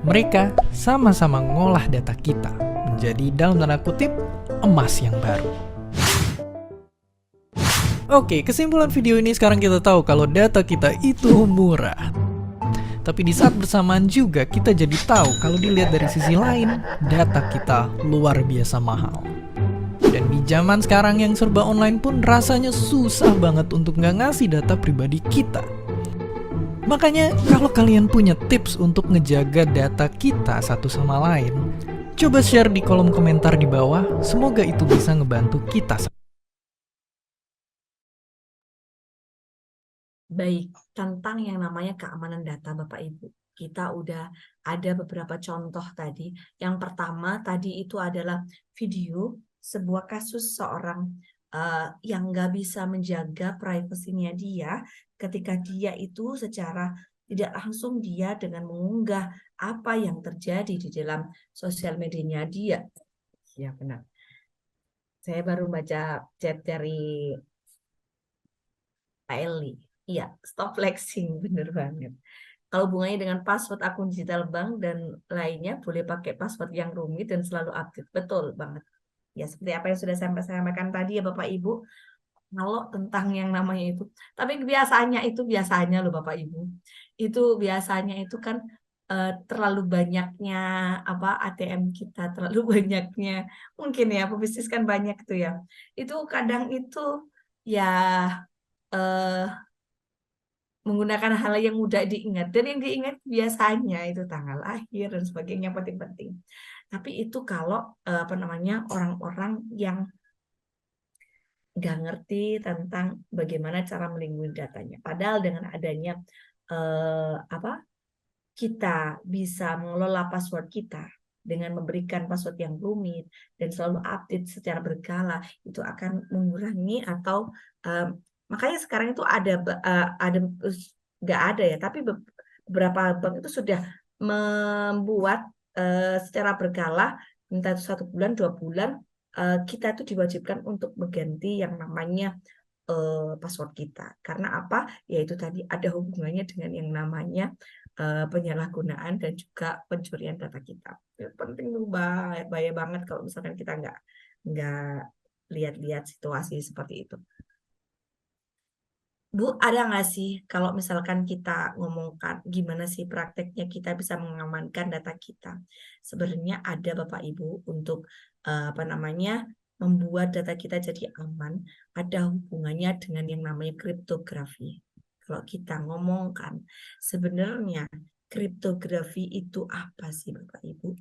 Mereka sama-sama ngolah data kita menjadi dalam tanda kutip emas yang baru. Oke, kesimpulan video ini sekarang kita tahu kalau data kita itu murah. Tapi di saat bersamaan juga kita jadi tahu kalau dilihat dari sisi lain, data kita luar biasa mahal. Dan di zaman sekarang yang serba online pun rasanya susah banget untuk nggak ngasih data pribadi kita. Makanya kalau kalian punya tips untuk ngejaga data kita satu sama lain, coba share di kolom komentar di bawah, semoga itu bisa ngebantu kita. Baik, tentang yang namanya keamanan data Bapak Ibu. Kita udah ada beberapa contoh tadi. Yang pertama tadi itu adalah video sebuah kasus seorang yang nggak bisa menjaga privasinya dia ketika dia itu secara tidak langsung dia dengan mengunggah apa yang terjadi di dalam sosial medianya dia. Ya benar. Saya baru baca chat dari Pak Eli. Iya, stop flexing, bener banget. Kalau hubungannya dengan password akun digital bank dan lainnya, boleh pakai password yang rumit dan selalu update. Betul banget. Ya, seperti apa yang sudah saya sampaikan tadi ya Bapak Ibu. Kalau tentang yang namanya itu. Tapi biasanya loh Bapak Ibu. Itu biasanya itu kan terlalu banyaknya ATM kita, terlalu banyaknya mungkin ya pebisnis kan banyak tuh ya. Itu kadang itu ya menggunakan hal yang mudah diingat, dan yang diingat biasanya itu tanggal lahir dan sebagainya penting-penting. Tapi itu kalau orang-orang yang nggak ngerti tentang bagaimana cara melindungi datanya. Padahal dengan adanya kita bisa mengelola password kita dengan memberikan password yang rumit dan selalu update secara berkala, itu akan mengurangi atau makanya sekarang itu ada nggak ada ya, tapi beberapa bank itu sudah membuat secara berkala, entah itu 1 bulan, 2 bulan, kita itu diwajibkan untuk mengganti yang namanya password kita. Karena apa? Yaitu tadi ada hubungannya dengan yang namanya penyalahgunaan dan juga pencurian data kita. Ya, penting tuh bahaya banget kalau misalkan kita nggak lihat-lihat situasi seperti itu. Bu, ada nggak sih kalau misalkan kita ngomongkan gimana sih prakteknya kita bisa mengamankan data kita? Sebenarnya ada Bapak Ibu untuk membuat data kita jadi aman, ada hubungannya dengan yang namanya kriptografi. Kalau kita ngomongkan sebenarnya kriptografi itu apa sih Bapak Ibu?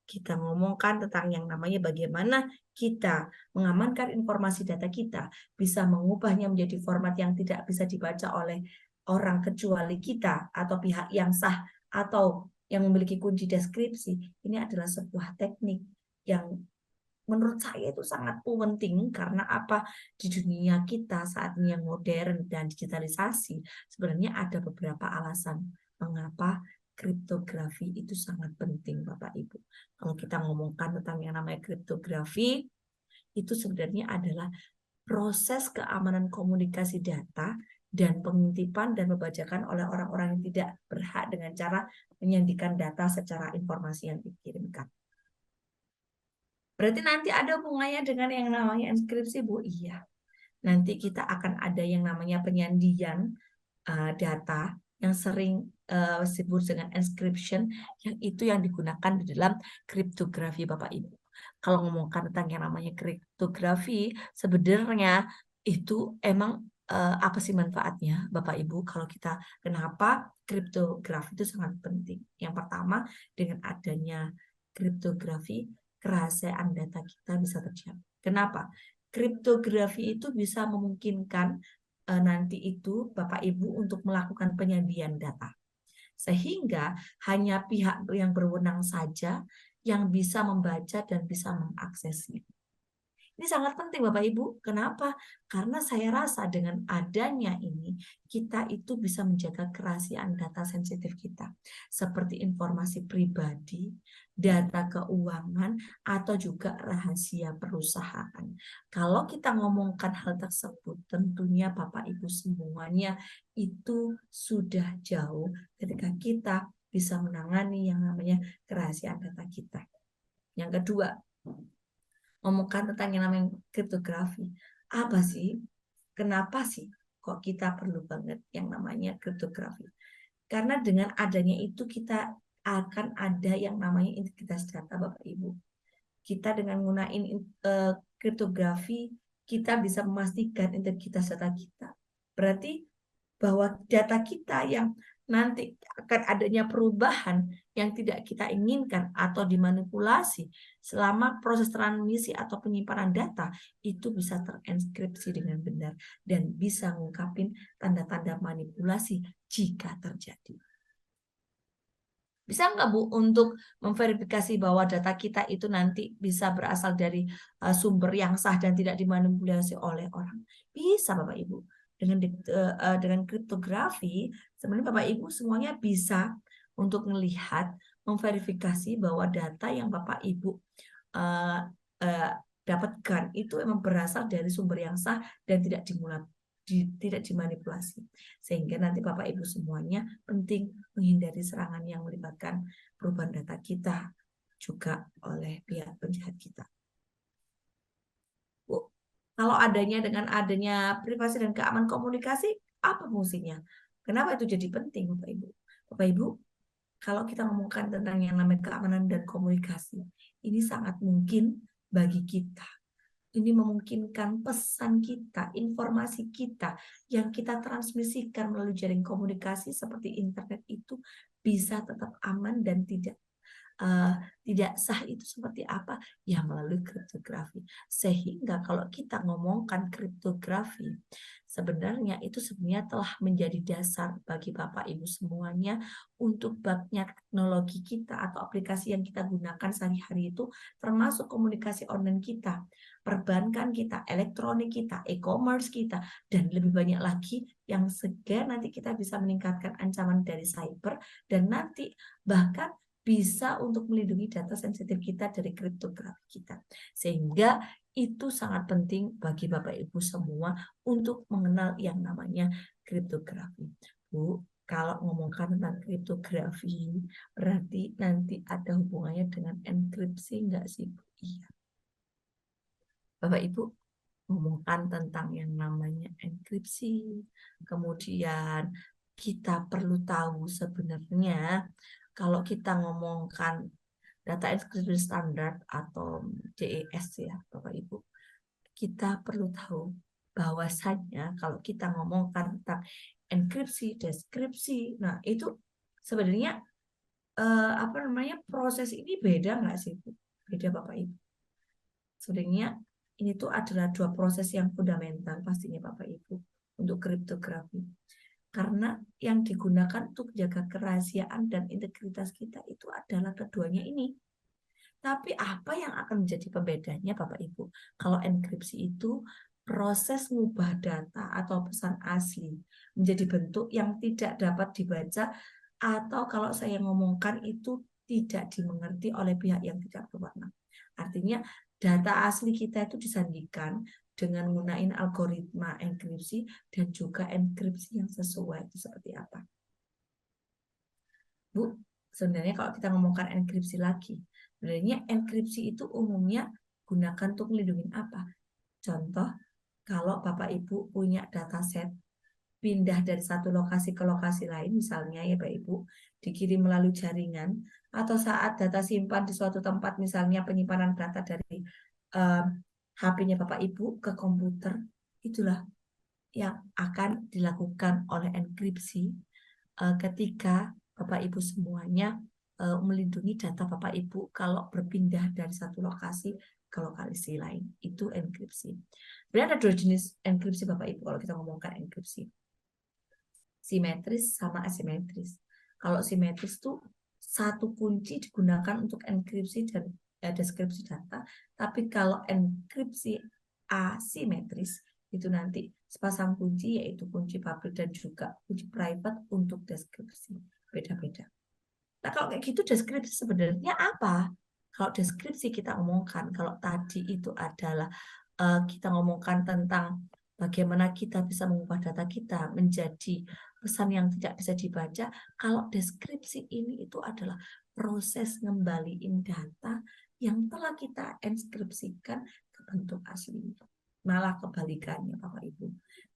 Kita ngomongkan tentang yang namanya bagaimana kita mengamankan informasi data kita, bisa mengubahnya menjadi format yang tidak bisa dibaca oleh orang kecuali kita atau pihak yang sah atau yang memiliki kunci deskripsi. Ini adalah sebuah teknik yang menurut saya itu sangat penting karena apa? Di dunia kita saat ini yang modern dan digitalisasi, sebenarnya ada beberapa alasan mengapa kriptografi itu sangat penting, Bapak Ibu. Kalau kita ngomongkan tentang yang namanya kriptografi, itu sebenarnya adalah proses keamanan komunikasi data dan pengintipan dan pembajakan oleh orang-orang yang tidak berhak dengan cara menyandikan data secara informasi yang dikirimkan. Berarti nanti ada hubungannya dengan yang namanya enkripsi, Bu? Iya. Nanti kita akan ada yang namanya penyandian data yang sering disebut dengan encryption, yang itu yang digunakan di dalam kriptografi, Bapak Ibu. Kalau ngomongkan tentang yang namanya kriptografi, sebenarnya itu emang apa sih manfaatnya, Bapak Ibu? Kalau kita, kenapa kriptografi itu sangat penting? Yang pertama, dengan adanya kriptografi, kerahasiaan data kita bisa terjaga. Kenapa? Kriptografi itu bisa memungkinkan nanti itu Bapak Ibu untuk melakukan penyandian data. Sehingga hanya pihak yang berwenang saja yang bisa membaca dan bisa mengaksesnya. Ini sangat penting Bapak Ibu. Kenapa? Karena saya rasa dengan adanya ini, kita itu bisa menjaga kerahasiaan data sensitif kita. Seperti informasi pribadi, data keuangan, atau juga rahasia perusahaan. Kalau kita ngomongkan hal tersebut, tentunya Bapak Ibu semuanya itu sudah jauh ketika kita bisa menangani yang namanya kerahasiaan data kita. Yang kedua, ngomongkan tentang yang namanya kriptografi. Apa sih? Kenapa sih kok kita perlu banget yang namanya kriptografi? Karena dengan adanya itu kita akan ada yang namanya integritas data, Bapak Ibu. Kita dengan menggunakan kriptografi, kita bisa memastikan integritas data kita. Berarti bahwa data kita yang nanti akan adanya perubahan yang tidak kita inginkan atau dimanipulasi selama proses transmisi atau penyimpanan data itu bisa terenkripsi dengan benar dan bisa mengungkapin tanda-tanda manipulasi jika terjadi. Bisa nggak Bu untuk memverifikasi bahwa data kita itu nanti bisa berasal dari sumber yang sah dan tidak dimanipulasi oleh orang? Bisa Bapak Ibu. Dengan kriptografi, sebenarnya Bapak Ibu semuanya bisa untuk melihat, memverifikasi bahwa data yang Bapak Ibu dapatkan itu memang berasal dari sumber yang sah dan tidak dimanipulasi. Sehingga nanti Bapak Ibu semuanya penting menghindari serangan yang melibatkan perubahan data kita juga oleh pihak penjahat kita. Bu, kalau dengan adanya privasi dan keamanan komunikasi, apa fungsinya? Kenapa itu jadi penting, Bapak Ibu? Bapak Ibu, kalau kita ngomongkan tentang yang namanya keamanan dan komunikasi, ini sangat mungkin bagi kita. Ini memungkinkan pesan kita, informasi kita yang kita transmisikan melalui jaring komunikasi seperti internet itu bisa tetap aman dan tidak sah. Itu seperti apa? Ya melalui kriptografi. Sehingga kalau kita ngomongkan kriptografi, sebenarnya itu sebenarnya telah menjadi dasar bagi Bapak Ibu semuanya untuk banyak teknologi kita atau aplikasi yang kita gunakan sehari-hari itu, termasuk komunikasi online kita, perbankan kita, elektronik kita, e-commerce kita, dan lebih banyak lagi yang segera nanti kita bisa meningkatkan ancaman dari cyber dan nanti bahkan bisa untuk melindungi data sensitif kita dari kriptografi kita. Sehingga itu sangat penting bagi Bapak Ibu semua untuk mengenal yang namanya kriptografi. Bu, kalau ngomongkan tentang kriptografi, berarti nanti ada hubungannya dengan enkripsi enggak sih, Bu? Iya. Bapak Ibu ngomongkan tentang yang namanya enkripsi, kemudian kita perlu tahu sebenarnya kalau kita ngomongkan data encryption standard atau DES ya Bapak Ibu, kita perlu tahu bahwasanya kalau kita ngomongkan tentang enkripsi, deskripsi, nah itu sebenarnya proses ini beda nggak sih Bu? Beda Bapak Ibu. Sebenarnya ini tuh adalah dua proses yang fundamental pastinya Bapak Ibu untuk kriptografi. Karena yang digunakan untuk menjaga kerahasiaan dan integritas kita itu adalah keduanya ini. Tapi apa yang akan menjadi pembedanya Bapak Ibu? Kalau enkripsi itu proses mengubah data atau pesan asli menjadi bentuk yang tidak dapat dibaca, atau kalau saya ngomongkan itu tidak dimengerti oleh pihak yang tidak berwenang. Artinya data asli kita itu disandingkan dengan menggunakan algoritma enkripsi dan juga enkripsi yang sesuai itu seperti apa. Bu, sebenarnya kalau kita ngomongkan enkripsi lagi, sebenarnya enkripsi itu umumnya gunakan untuk melindungi apa? Contoh, kalau Bapak Ibu punya dataset, pindah dari satu lokasi ke lokasi lain, misalnya ya Bapak Ibu, dikirim melalui jaringan, atau saat data simpan di suatu tempat, misalnya penyimpanan data dari HP-nya Bapak Ibu ke komputer, itulah yang akan dilakukan oleh enkripsi ketika Bapak Ibu semuanya melindungi data Bapak Ibu kalau berpindah dari satu lokasi ke lokasi lain. Itu enkripsi. Sebenarnya ada 2 jenis enkripsi Bapak Ibu kalau kita ngomongkan enkripsi. Simetris sama asimetris. Kalau simetris itu satu kunci digunakan untuk enkripsi dan deskripsi data. Tapi kalau enkripsi asimetris itu nanti sepasang kunci, yaitu kunci public dan juga kunci private untuk deskripsi. Beda-beda. Nah, kalau kayak gitu deskripsi sebenarnya apa? Kalau deskripsi kita omongkan, kalau tadi itu adalah kita ngomongkan tentang bagaimana kita bisa mengubah data kita menjadi pesan yang tidak bisa dibaca. Kalau deskripsi ini itu adalah proses ngembaliin data yang telah kita enskripsikan ke bentuk asli. Malah kebalikannya Bapak Ibu.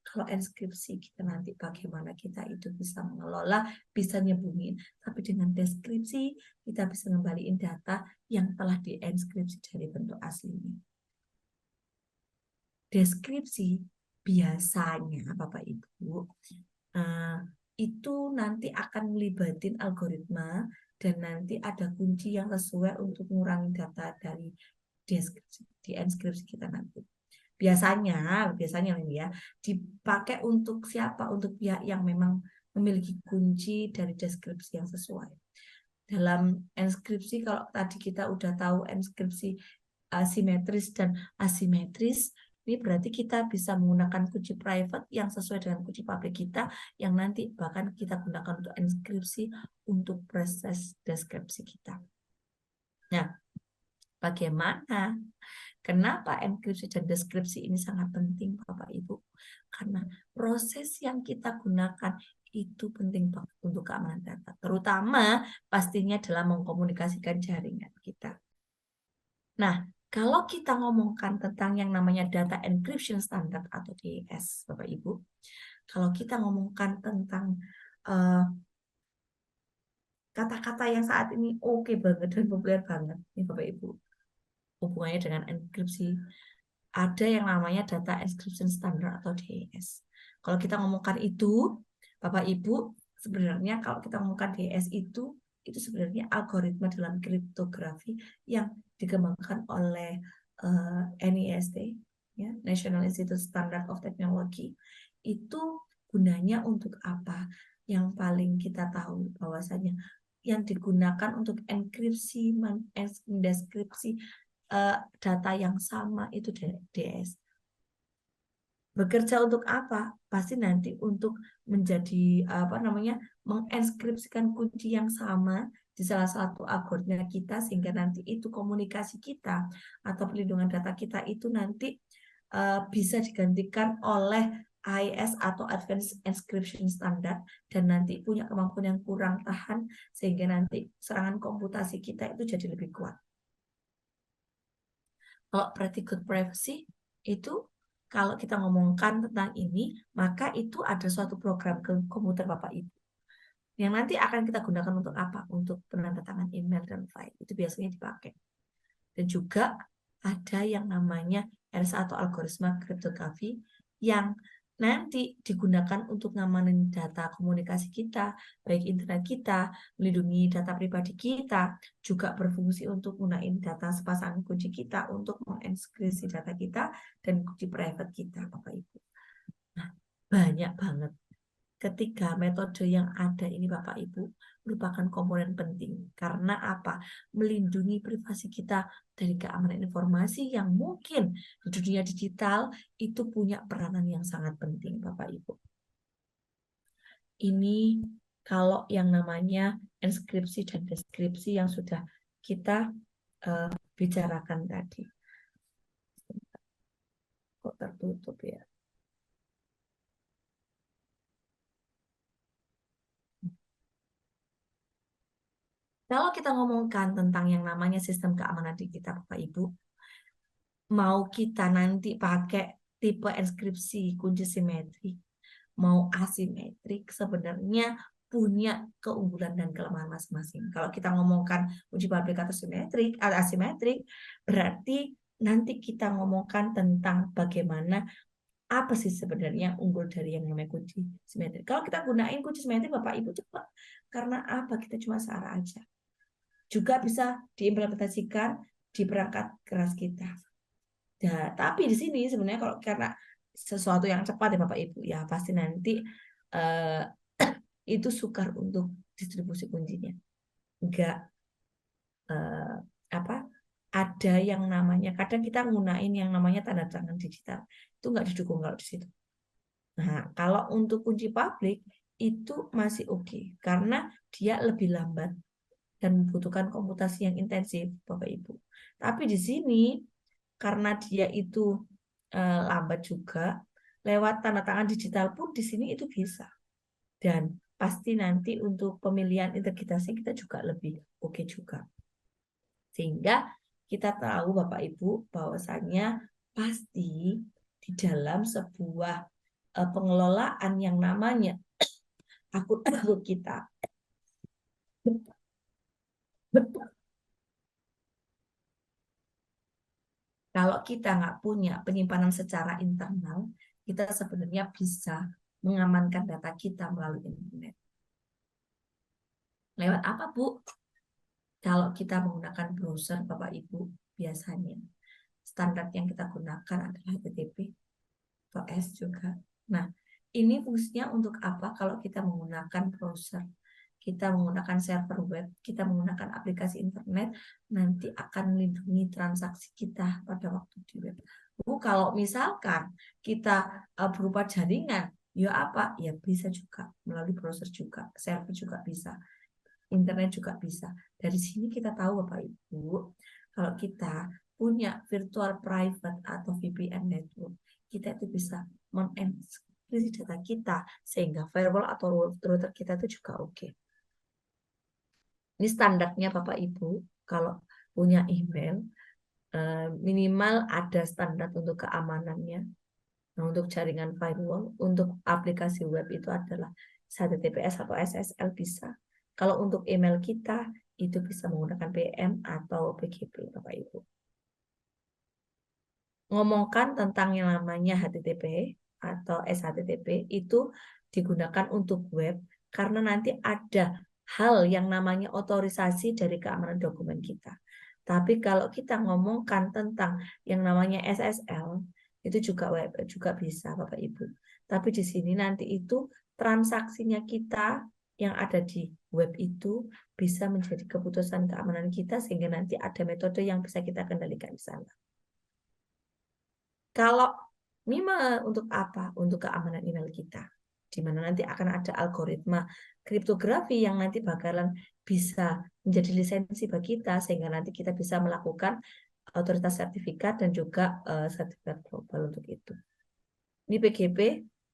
Kalau enskripsi kita nanti bagaimana kita itu bisa mengelola, bisa nyembunyiin. Tapi dengan deskripsi kita bisa ngembaliin data yang telah dienskripsi dari bentuk aslinya. Deskripsi biasanya Bapak Ibu itu nanti akan melibatin algoritma dan nanti ada kunci yang sesuai untuk mengurangi data dari di-enskripsi kita nanti. Biasanya ini ya dipakai untuk siapa? Untuk pihak yang memang memiliki kunci dari deskripsi yang sesuai. Dalam enskripsi, kalau tadi kita udah tahu enskripsi simetris dan asimetris, ini berarti kita bisa menggunakan kunci private yang sesuai dengan kunci public kita, yang nanti bahkan kita gunakan untuk enskripsi untuk proses deskripsi kita. Nah, bagaimana? Kenapa enkripsi dan deskripsi ini sangat penting Bapak Ibu? Karena proses yang kita gunakan itu penting banget untuk keamanan data. Terutama pastinya dalam mengkomunikasikan jaringan kita. Nah, kalau kita ngomongkan tentang yang namanya Data Encryption Standard atau DES, Bapak Ibu, kalau kita ngomongkan tentang kata-kata yang saat ini oke banget dan populer banget, nih Bapak Ibu, hubungannya dengan enkripsi, ada yang namanya Data Encryption Standard atau DES. Kalau kita ngomongkan itu, Bapak Ibu, sebenarnya kalau kita ngomongkan DES itu sebenarnya algoritma dalam kriptografi yang dikembangkan oleh NIST, ya, National Institute Standard of Technology. Itu gunanya untuk apa? Yang paling kita tahu bahwasanya yang digunakan untuk enkripsi, mendeskripsi data yang sama itu DES. Bekerja untuk apa? Pasti nanti untuk menjadi menginskripsikan kunci yang sama di salah satu algoritma kita, sehingga nanti itu komunikasi kita atau perlindungan data kita itu nanti bisa digantikan oleh AES atau Advanced Encryption Standard, dan nanti punya kemampuan yang kurang tahan sehingga nanti serangan komputasi kita itu jadi lebih kuat. Kalau Pretty Good Privacy itu, kalau kita ngomongkan tentang ini, maka itu ada suatu program komputer Bapak Ibu yang nanti akan kita gunakan untuk apa? Untuk penandatangan email dan file. Itu biasanya dipakai. Dan juga ada yang namanya RSA atau algoritma kriptografi yang nanti digunakan untuk ngamanin data komunikasi kita, baik internet kita, melindungi data pribadi kita, juga berfungsi untuk gunain data sepasang kunci kita untuk menginskripsi data kita dan kunci private kita, Bapak Ibu. Nah, banyak banget. Ketiga metode yang ada ini Bapak Ibu merupakan komponen penting. Karena apa? Melindungi privasi kita dari keamanan informasi yang mungkin di dunia digital itu punya peranan yang sangat penting, Bapak Ibu. Ini kalau yang namanya enskripsi dan deskripsi yang sudah kita bicarakan tadi. Kok tertutup ya? Kalau kita ngomongkan tentang yang namanya sistem keamanan digital, Bapak Ibu, mau kita nanti pakai tipe enskripsi kunci simetrik, mau asimetrik, sebenarnya punya keunggulan dan kelemahan masing-masing. Kalau kita ngomongkan kunci publik atau simetrik atau asimetrik, berarti nanti kita ngomongkan tentang bagaimana apa sih sebenarnya unggul dari yang namanya kunci simetrik. Kalau kita gunain kunci simetrik, Bapak Ibu coba, karena apa? Kita cuma searah aja. Juga bisa diimplementasikan di perangkat keras kita. Ya, tapi di sini sebenarnya kalau karena sesuatu yang cepat ya Bapak Ibu, ya pasti nanti itu sukar untuk distribusi kuncinya. Enggak ada yang namanya, kadang kita gunain yang namanya tanda tangan digital. Itu enggak didukung kalau di situ. Nah, kalau untuk kunci publik itu masih oke karena dia lebih lambat dan membutuhkan komputasi yang intensif, Bapak Ibu. Tapi di sini karena dia itu lambat juga, lewat tanda tangan digital pun di sini itu bisa. Dan pasti nanti untuk pemilihan integrasi kita juga lebih oke juga. Sehingga kita tahu Bapak Ibu bahwasannya pasti di dalam sebuah pengelolaan yang namanya akun-akun kita kalau kita nggak punya penyimpanan secara internal, kita sebenarnya bisa mengamankan data kita melalui internet. Lewat apa, Bu? Kalau kita menggunakan browser, Bapak Ibu, biasanya standar yang kita gunakan adalah HTTP atau S juga. Nah, ini fungsinya untuk apa? Kalau kita menggunakan browser, kita menggunakan server web, kita menggunakan aplikasi internet, nanti akan melindungi transaksi kita pada waktu di web. Kalau misalkan kita berupa jaringan, ya apa? Ya bisa juga melalui browser juga, server juga bisa, internet juga bisa. Dari sini kita tahu Bapak Ibu, kalau kita punya virtual private atau VPN network, kita itu bisa mengenkripsi data kita sehingga firewall atau router kita itu juga oke. Ini standarnya Bapak Ibu, kalau punya email, minimal ada standar untuk keamanannya. Nah, untuk jaringan firewall, untuk aplikasi web itu adalah HTTPS atau SSL bisa. Kalau untuk email kita, itu bisa menggunakan PM atau PGP, Bapak Ibu. Ngomongkan tentang yang namanya HTTP atau SHTTP, itu digunakan untuk web, karena nanti ada hal yang namanya otorisasi dari keamanan dokumen kita. Tapi kalau kita ngomongkan tentang yang namanya SSL, itu juga bisa Bapak Ibu. Tapi di sini nanti itu transaksinya kita yang ada di web itu bisa menjadi keputusan keamanan kita sehingga nanti ada metode yang bisa kita kendalikan di sana. Kalau MIMA untuk apa? Untuk keamanan email kita. Di mana nanti akan ada algoritma kriptografi yang nanti bakalan bisa menjadi lisensi bagi kita sehingga nanti kita bisa melakukan otoritas sertifikat dan juga sertifikat global untuk itu. Ini PGP,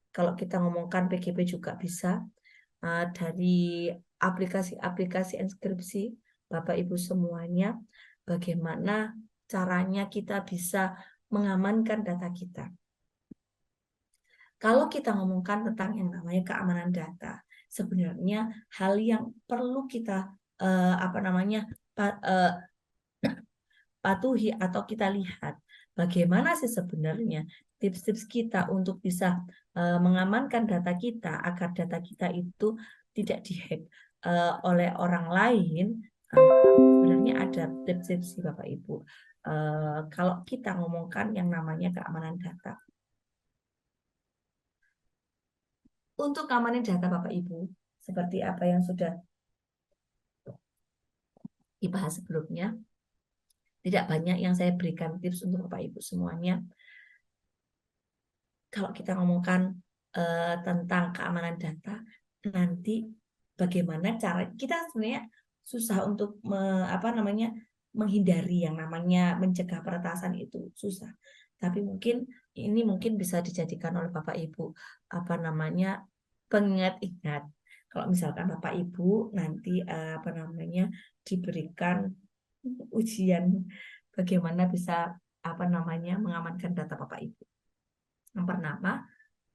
kalau kita ngomongkan PGP juga bisa dari aplikasi-aplikasi enskripsi Bapak Ibu semuanya, bagaimana caranya kita bisa mengamankan data kita. Kalau kita ngomongkan tentang yang namanya keamanan data, sebenarnya hal yang perlu kita patuhi atau kita lihat bagaimana sih sebenarnya tips-tips kita untuk bisa mengamankan data kita agar data kita itu tidak dihack oleh orang lain. Sebenarnya ada tips-tips Bapak Ibu. Kalau kita ngomongkan yang namanya keamanan data. Untuk keamanan data Bapak Ibu, seperti apa yang sudah dibahas sebelumnya. Tidak banyak yang saya berikan tips untuk Bapak Ibu semuanya. Kalau kita ngomongkan tentang keamanan data, nanti bagaimana cara kita sebenarnya susah untuk menghindari yang namanya mencegah peretasan itu susah. Tapi ini mungkin bisa dijadikan oleh Bapak Ibu pengingat-ingat. Kalau misalkan Bapak Ibu nanti diberikan ujian bagaimana bisa mengamankan data Bapak Ibu. Yang pertama,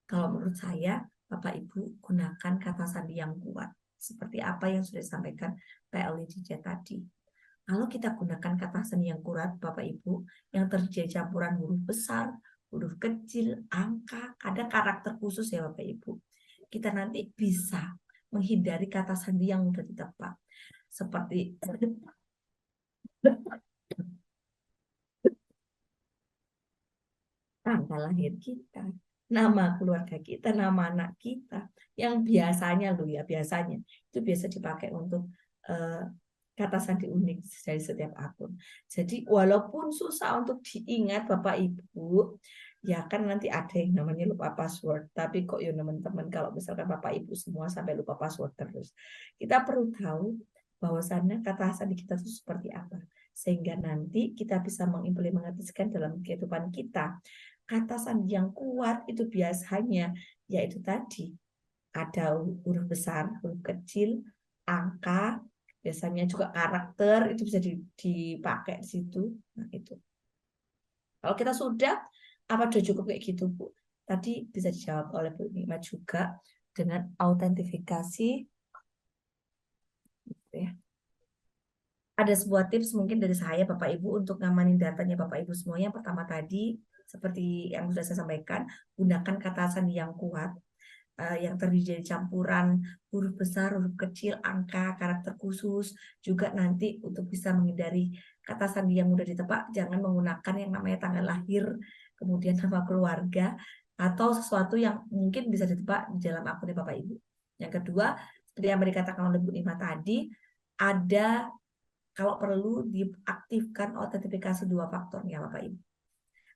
kalau menurut saya, Bapak Ibu gunakan kata sandi yang kuat. Seperti apa yang sudah disampaikan PLIDJ tadi. Kalau kita gunakan kata sandi yang kuat, Bapak Ibu, yang terdiri campuran huruf besar, huruf kecil, angka, ada karakter khusus ya Bapak Ibu. Kita nanti bisa menghindari kata sandi yang mudah ditebak. Seperti tanggal lahir kita, nama keluarga kita, nama anak kita, yang biasanya biasanya itu biasa dipakai untuk kata sandi unik dari setiap akun. Jadi walaupun susah untuk diingat Bapak Ibu, ya kan nanti ada yang namanya lupa password. Tapi kok ya teman-teman, kalau misalkan Bapak Ibu semua sampai lupa password terus, kita perlu tahu bahwasannya kata sandi kita itu seperti apa, sehingga nanti kita bisa mengimplementasikan dalam kehidupan kita. Kata sandi yang kuat itu biasanya yaitu tadi ada huruf besar, huruf kecil, angka, biasanya juga karakter itu bisa dipakai di situ. Nah, itu. Kalau kita sudah cukup kayak gitu, Bu? Tadi bisa dijawab oleh Bu Nima juga dengan autentifikasi. Ya. Ada sebuah tips mungkin dari saya Bapak Ibu untuk ngamanin datanya Bapak Ibu semuanya. Yang pertama tadi seperti yang sudah saya sampaikan, gunakan kata sandi yang kuat, yang terdiri dari campuran huruf besar, huruf kecil, angka, karakter khusus. Juga nanti untuk bisa menghindari kata sandi yang mudah ditebak, jangan menggunakan yang namanya tanggal lahir, kemudian nama keluarga, atau sesuatu yang mungkin bisa ditebak di dalam akunnya Bapak Ibu. Yang kedua, seperti yang dikatakan oleh Bu Nima tadi, ada kalau perlu diaktifkan autentifikasi 2 faktornya Bapak Ibu.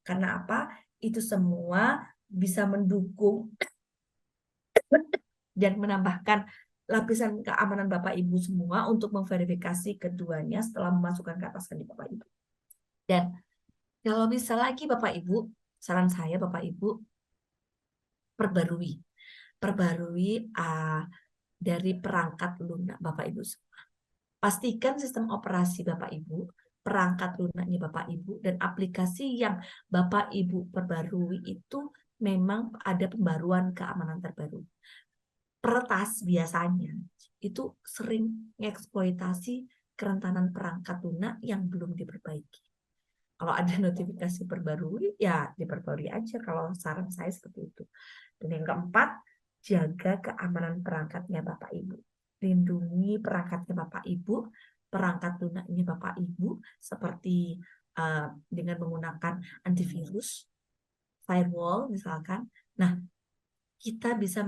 Karena apa? Itu semua bisa mendukung dan menambahkan lapisan keamanan Bapak Ibu semua untuk memverifikasi keduanya setelah memasukkan kata sandi Bapak Ibu. Dan kalau bisa lagi Bapak Ibu, saran saya Bapak Ibu, perbarui dari perangkat lunak Bapak Ibu semua. Pastikan sistem operasi Bapak Ibu, perangkat lunaknya Bapak Ibu, dan aplikasi yang Bapak Ibu perbarui itu memang ada pembaruan keamanan terbaru. Peretas biasanya itu sering mengeksploitasi kerentanan perangkat lunak yang belum diperbaiki. Kalau ada notifikasi perbarui, ya diperbarui aja kalau saran saya seperti itu. Dan yang keempat, jaga keamanan perangkatnya Bapak Ibu. Lindungi perangkatnya Bapak Ibu, perangkat lunaknya Bapak Ibu, seperti dengan menggunakan antivirus, firewall misalkan. Nah, kita bisa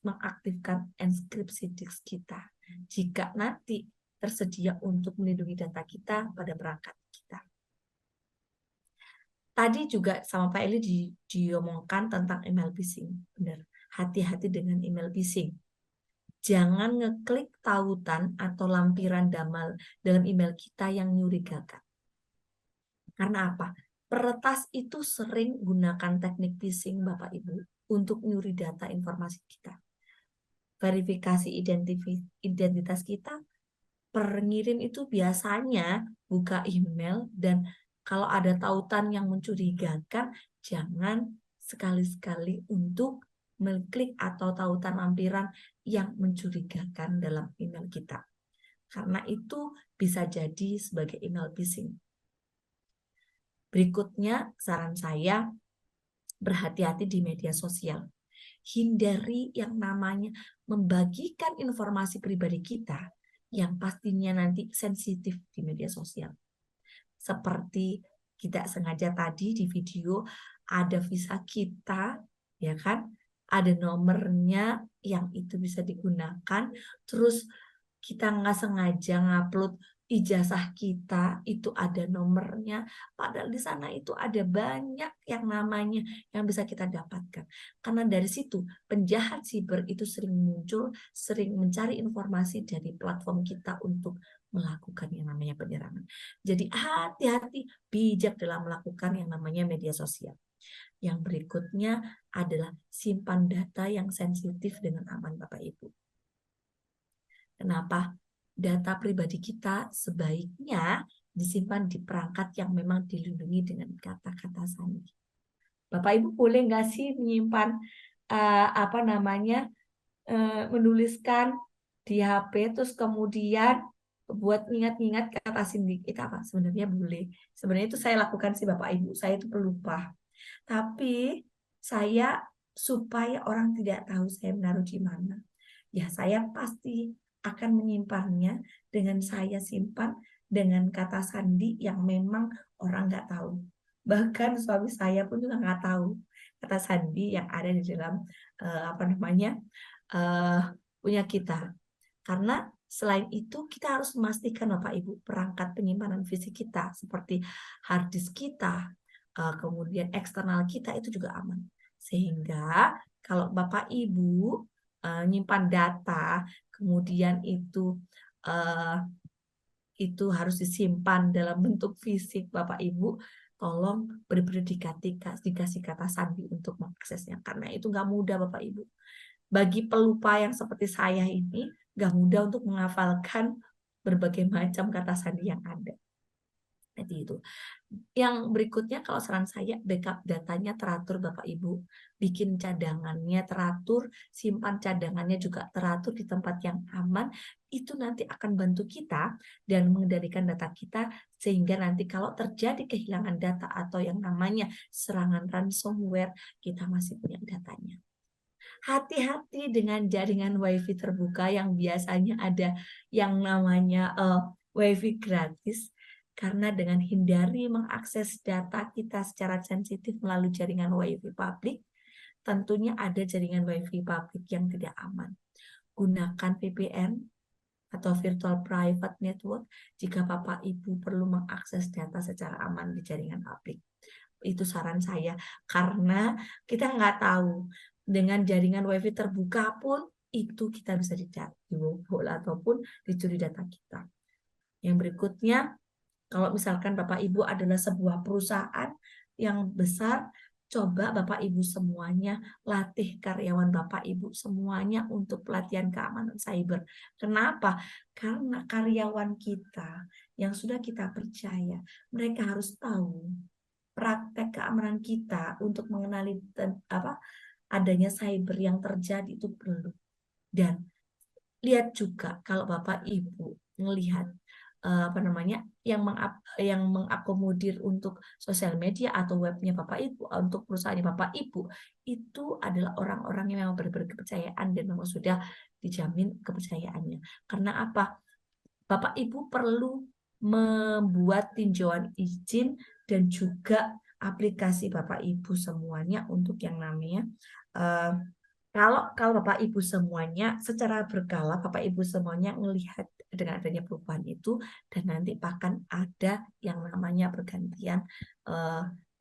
mengaktifkan enkripsi disk kita jika nanti tersedia untuk melindungi data kita pada perangkat kita. Tadi juga sama Pak Eli diomongkan tentang email phishing. Benar, hati-hati dengan email phishing. Jangan ngeklik tautan atau lampiran dalam email kita yang mencurigakan. Karena apa? Peretas itu sering gunakan teknik phishing Bapak Ibu untuk nyuri data informasi kita. Verifikasi identitas kita, pengirim itu biasanya buka email, dan kalau ada tautan yang mencurigakan, jangan sekali-sekali untuk mengklik atau tautan lampiran yang mencurigakan dalam email kita. Karena itu bisa jadi sebagai email phishing. Berikutnya, saran saya, berhati-hati di media sosial. Hindari yang namanya membagikan informasi pribadi kita yang pastinya nanti sensitif di media sosial. Seperti tidak sengaja tadi di video ada visa kita, ya kan? Ada nomornya yang itu bisa digunakan, terus kita nggak sengaja ngupload ijazah kita itu ada nomornya, padahal di sana itu ada banyak yang namanya yang bisa kita dapatkan. Karena dari situ penjahat siber itu sering muncul, sering mencari informasi dari platform kita untuk melakukan yang namanya penyerangan. Jadi hati-hati, bijak dalam melakukan yang namanya media sosial. Yang berikutnya adalah simpan data yang sensitif dengan aman, Bapak Ibu. Kenapa? Data pribadi kita sebaiknya disimpan di perangkat yang memang dilindungi dengan kata-kata sandi. Bapak Ibu boleh nggak sih menyimpan menuliskan di HP terus kemudian buat ingat-ingat kata sandi itu apa? Sebenarnya boleh. Sebenarnya itu saya lakukan sih Bapak Ibu. Saya itu pelupa. Tapi saya supaya orang tidak tahu saya menaruh di mana. Ya saya pasti akan menyimpannya dengan saya simpan dengan kata sandi yang memang orang nggak tahu. Bahkan suami saya pun juga nggak tahu kata sandi yang ada di dalam punya kita. Karena selain itu kita harus memastikan Bapak Ibu perangkat penyimpanan fisik kita seperti hard disk kita, kemudian eksternal kita itu juga aman. Sehingga kalau Bapak Ibu nyimpan data, kemudian itu harus disimpan dalam bentuk fisik Bapak Ibu, tolong benar-benar dikasih kata sandi untuk mengaksesnya. Karena itu nggak mudah Bapak Ibu. Bagi pelupa yang seperti saya ini, nggak mudah untuk menghafalkan berbagai macam kata sandi yang ada. Jadi itu. Yang berikutnya kalau saran saya backup datanya teratur Bapak Ibu, bikin cadangannya teratur, simpan cadangannya juga teratur di tempat yang aman, itu nanti akan bantu kita dan mengendalikan data kita sehingga nanti kalau terjadi kehilangan data atau yang namanya serangan ransomware, kita masih punya datanya. Hati-hati dengan jaringan WiFi terbuka yang biasanya ada yang namanya WiFi gratis. Karena dengan hindari mengakses data kita secara sensitif melalui jaringan WiFi publik, tentunya ada jaringan WiFi publik yang tidak aman. Gunakan VPN atau Virtual Private Network jika Bapak Ibu perlu mengakses data secara aman di jaringan publik. Itu saran saya, karena kita nggak tahu dengan jaringan WiFi terbuka pun itu kita bisa dibobol ataupun dicuri data kita. Yang berikutnya, kalau misalkan Bapak Ibu adalah sebuah perusahaan yang besar, coba Bapak Ibu semuanya latih karyawan Bapak Ibu semuanya untuk pelatihan keamanan cyber. Kenapa? Karena karyawan kita yang sudah kita percaya, mereka harus tahu praktek keamanan kita untuk mengenali adanya cyber yang terjadi itu perlu. Dan lihat juga kalau Bapak Ibu melihat yang mengakomodir untuk sosial media atau webnya Bapak Ibu, untuk perusahaannya Bapak Ibu, itu adalah orang-orang yang memang berberi kepercayaan dan memang sudah dijamin kepercayaannya. Karena apa? Bapak Ibu perlu membuat tinjauan izin dan juga aplikasi Bapak Ibu semuanya untuk yang namanya kalau Bapak Ibu semuanya secara berkala Bapak Ibu semuanya melihat dengan adanya perubahan itu dan nanti akan ada yang namanya pergantian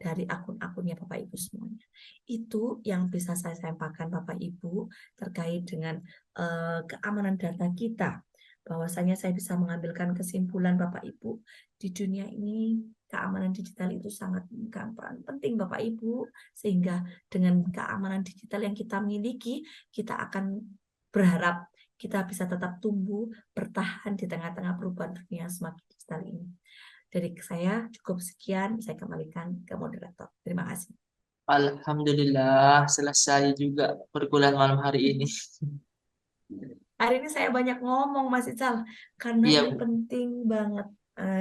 dari akun-akunnya Bapak Ibu semuanya. Itu yang bisa saya sampaikan Bapak Ibu terkait dengan keamanan data kita. Bahwasanya saya bisa mengambilkan kesimpulan Bapak Ibu di dunia ini keamanan digital itu sangat memegang penting Bapak Ibu, sehingga dengan keamanan digital yang kita miliki kita akan berharap kita bisa tetap tumbuh bertahan di tengah-tengah perubahan dunia semakin digital ini. Dari saya cukup sekian, saya kembalikan ke moderator. Terima kasih. Alhamdulillah selesai juga perkuliahan malam hari ini. Hari ini saya banyak ngomong Mas Ical karena Iya, ini Bu. penting banget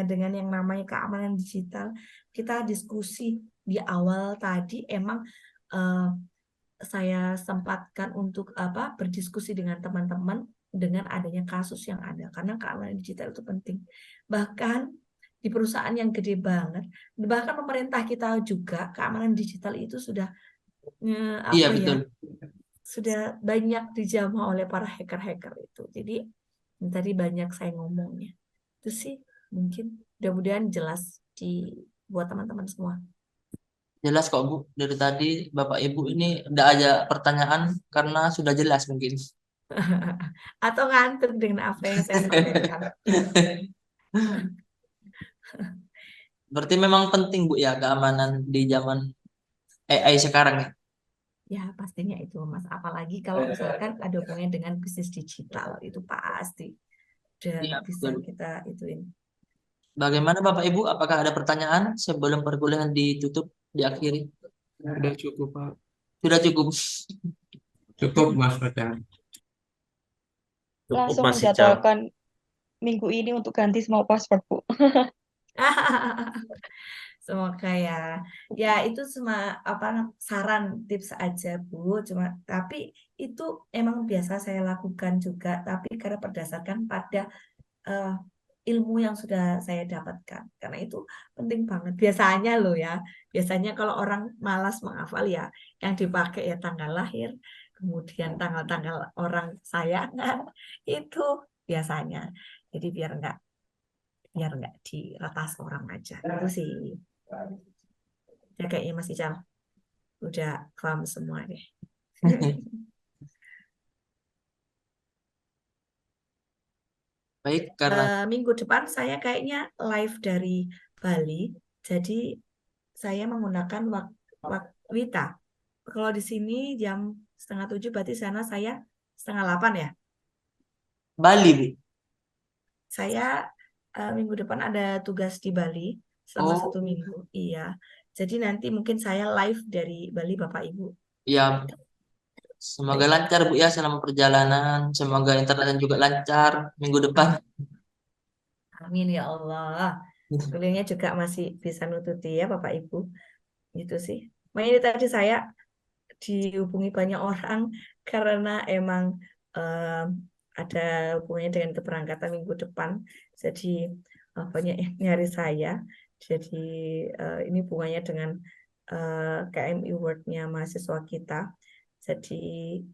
dengan yang namanya keamanan digital. Kita diskusi di awal tadi emang saya sempatkan untuk berdiskusi dengan teman-teman dengan adanya kasus yang ada karena keamanan digital itu penting. Bahkan di perusahaan yang gede banget, bahkan pemerintah kita juga keamanan digital itu sudah Iya, betul. sudah banyak dijamah oleh para hacker-hacker itu. Jadi tadi banyak saya ngomongnya. Itu sih Mungkin mudah-mudahan jelas buat teman-teman semua. Jelas kok Bu, dari tadi Bapak Ibu ini tidak ada pertanyaan karena sudah jelas mungkin. Atau ngantuk dengan apa yang saya sampaikan. Berarti memang penting Bu ya keamanan di zaman AI sekarang ya. Ya pastinya itu Mas. Apalagi kalau misalkan ada hubungannya dengan bisnis digital, itu pasti dan Iya, bisa betul. kita ituin. Bagaimana Bapak Ibu? Apakah ada pertanyaan sebelum perkuliahan ditutup, diakhiri? Udah cukup, Pak. Sudah cukup. Cukup, Mas Fajar. Cukup Langsung Mas Ical. menjadwalkan minggu ini untuk ganti semua password, Bu. Semoga ya itu cuma saran tips aja Bu, cuma tapi itu emang biasa saya lakukan juga, tapi karena berdasarkan pada ilmu yang sudah saya dapatkan, karena itu penting banget biasanya loh ya. Biasanya kalau orang malas menghafal ya yang dipakai ya tanggal lahir, kemudian tanggal-tanggal orang sayangan itu biasanya. Jadi biar nggak diretas orang aja itu sih. Ya kayaknya Mas Ical udah paham semua deh. Baik, karena Minggu depan saya kayaknya live dari Bali, jadi saya menggunakan Wita. Kalau di sini jam 6:30, berarti sana saya 7:30 ya. Bali Bu. Saya minggu depan ada tugas di Bali selama Oh, 1 minggu. Iya. Jadi nanti mungkin saya live dari Bali Bapak Ibu. ya. Semoga lancar Bu ya selama perjalanan. Semoga internetnya juga lancar minggu depan. Amin ya Allah. Kuliahnya juga masih bisa nututi ya Bapak Ibu. Itu sih. Makanya tadi saya dihubungi banyak orang karena emang ada hubungannya dengan keberangkatan minggu depan. Jadi banyak yang nyari saya. Jadi ini hubungannya dengan KMI World-nya mahasiswa kita. Jadi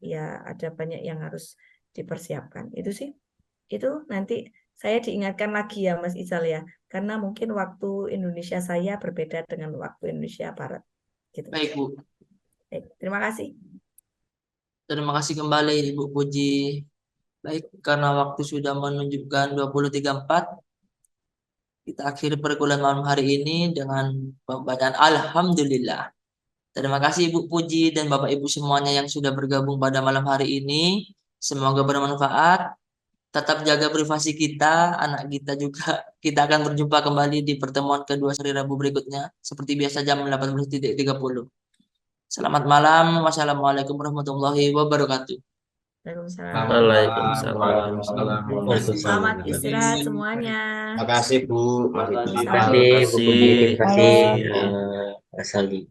ya ada banyak yang harus dipersiapkan. Itu sih. Itu nanti saya diingatkan lagi ya Mas Ical ya. Karena mungkin waktu Indonesia saya berbeda dengan waktu Indonesia Barat. Gitu. Baik Bu. Baik, terima kasih. Terima kasih kembali Ibu Puji. Baik, karena waktu sudah menunjukkan 20.34, kita akhiri perkuliahan malam hari ini dengan pembacaan Alhamdulillah. Terima kasih Ibu Puji dan Bapak Ibu semuanya yang sudah bergabung pada malam hari ini. Semoga bermanfaat. Tetap jaga privasi kita, anak kita juga. Kita akan berjumpa kembali di pertemuan kedua hari Rabu berikutnya. Seperti biasa jam 18.30. Selamat malam. Wassalamualaikum warahmatullahi wabarakatuh. Waalaikumsalam. Waalaikumsalam. Selamat istirahat semuanya. Terima kasih Bu. Terima kasih Bu Puji. Terima kasih Mas Aldi.